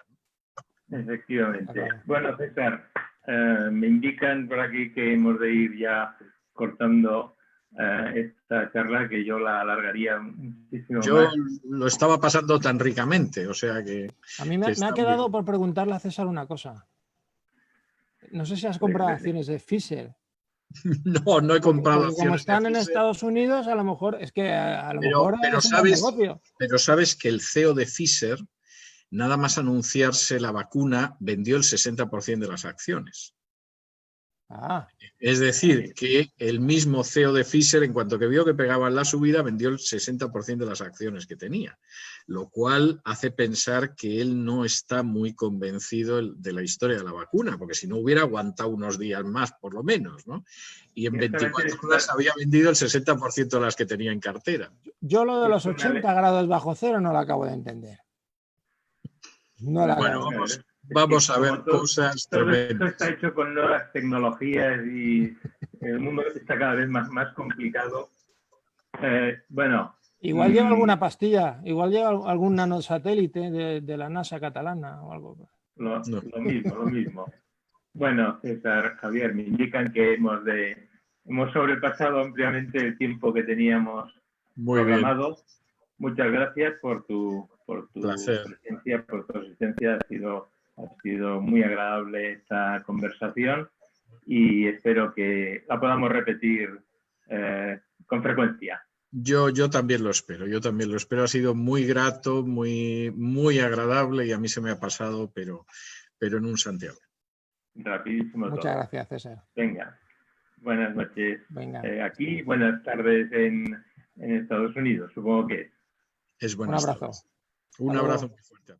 Efectivamente. Bueno, César, me indican por aquí que hemos de ir ya cortando esta charla, que yo la alargaría muchísimo Yo más. lo estaba pasando tan ricamente, o sea que... A mí me ha quedado por preguntarle a César una cosa. No sé si has comprado acciones de Pfizer. No, no he comprado porque como acciones están de en Pfizer. Estados Unidos, a lo mejor es que a lo mejor es un buen negocio. Pero sabes que el CEO de Pfizer, nada más anunciarse la vacuna, vendió el 60% de las acciones. Es decir, que el mismo CEO de Pfizer, en cuanto que vio que pegaban la subida, vendió el 60% de las acciones que tenía, lo cual hace pensar que él no está muy convencido de la historia de la vacuna, porque si no hubiera aguantado unos días más, por lo menos, ¿no? Y en 24 horas había vendido el 60% de las que tenía en cartera. Yo lo de los 80 grados bajo cero no lo acabo de entender. No la bueno, vamos a ver cosas tremendas. Todo esto está hecho con nuevas tecnologías y el mundo está cada vez más complicado. Bueno. Igual lleva alguna pastilla, igual lleva algún nanosatélite de la NASA catalana o algo. Lo mismo. Bueno, César, Javier, me indican que hemos sobrepasado ampliamente el tiempo que teníamos programado. Bien. Muchas gracias por tu presencia, por tu asistencia. Ha sido muy agradable esta conversación y espero que la podamos repetir con frecuencia. Yo también lo espero, Ha sido muy grato, muy agradable y a mí se me ha pasado, pero en un santiago. Rapidísimo. Muchas gracias, César. Venga, buenas noches. Venga. Aquí, buenas tardes en Estados Unidos, supongo que es buenas un abrazo. Tardes. Un abrazo muy fuerte.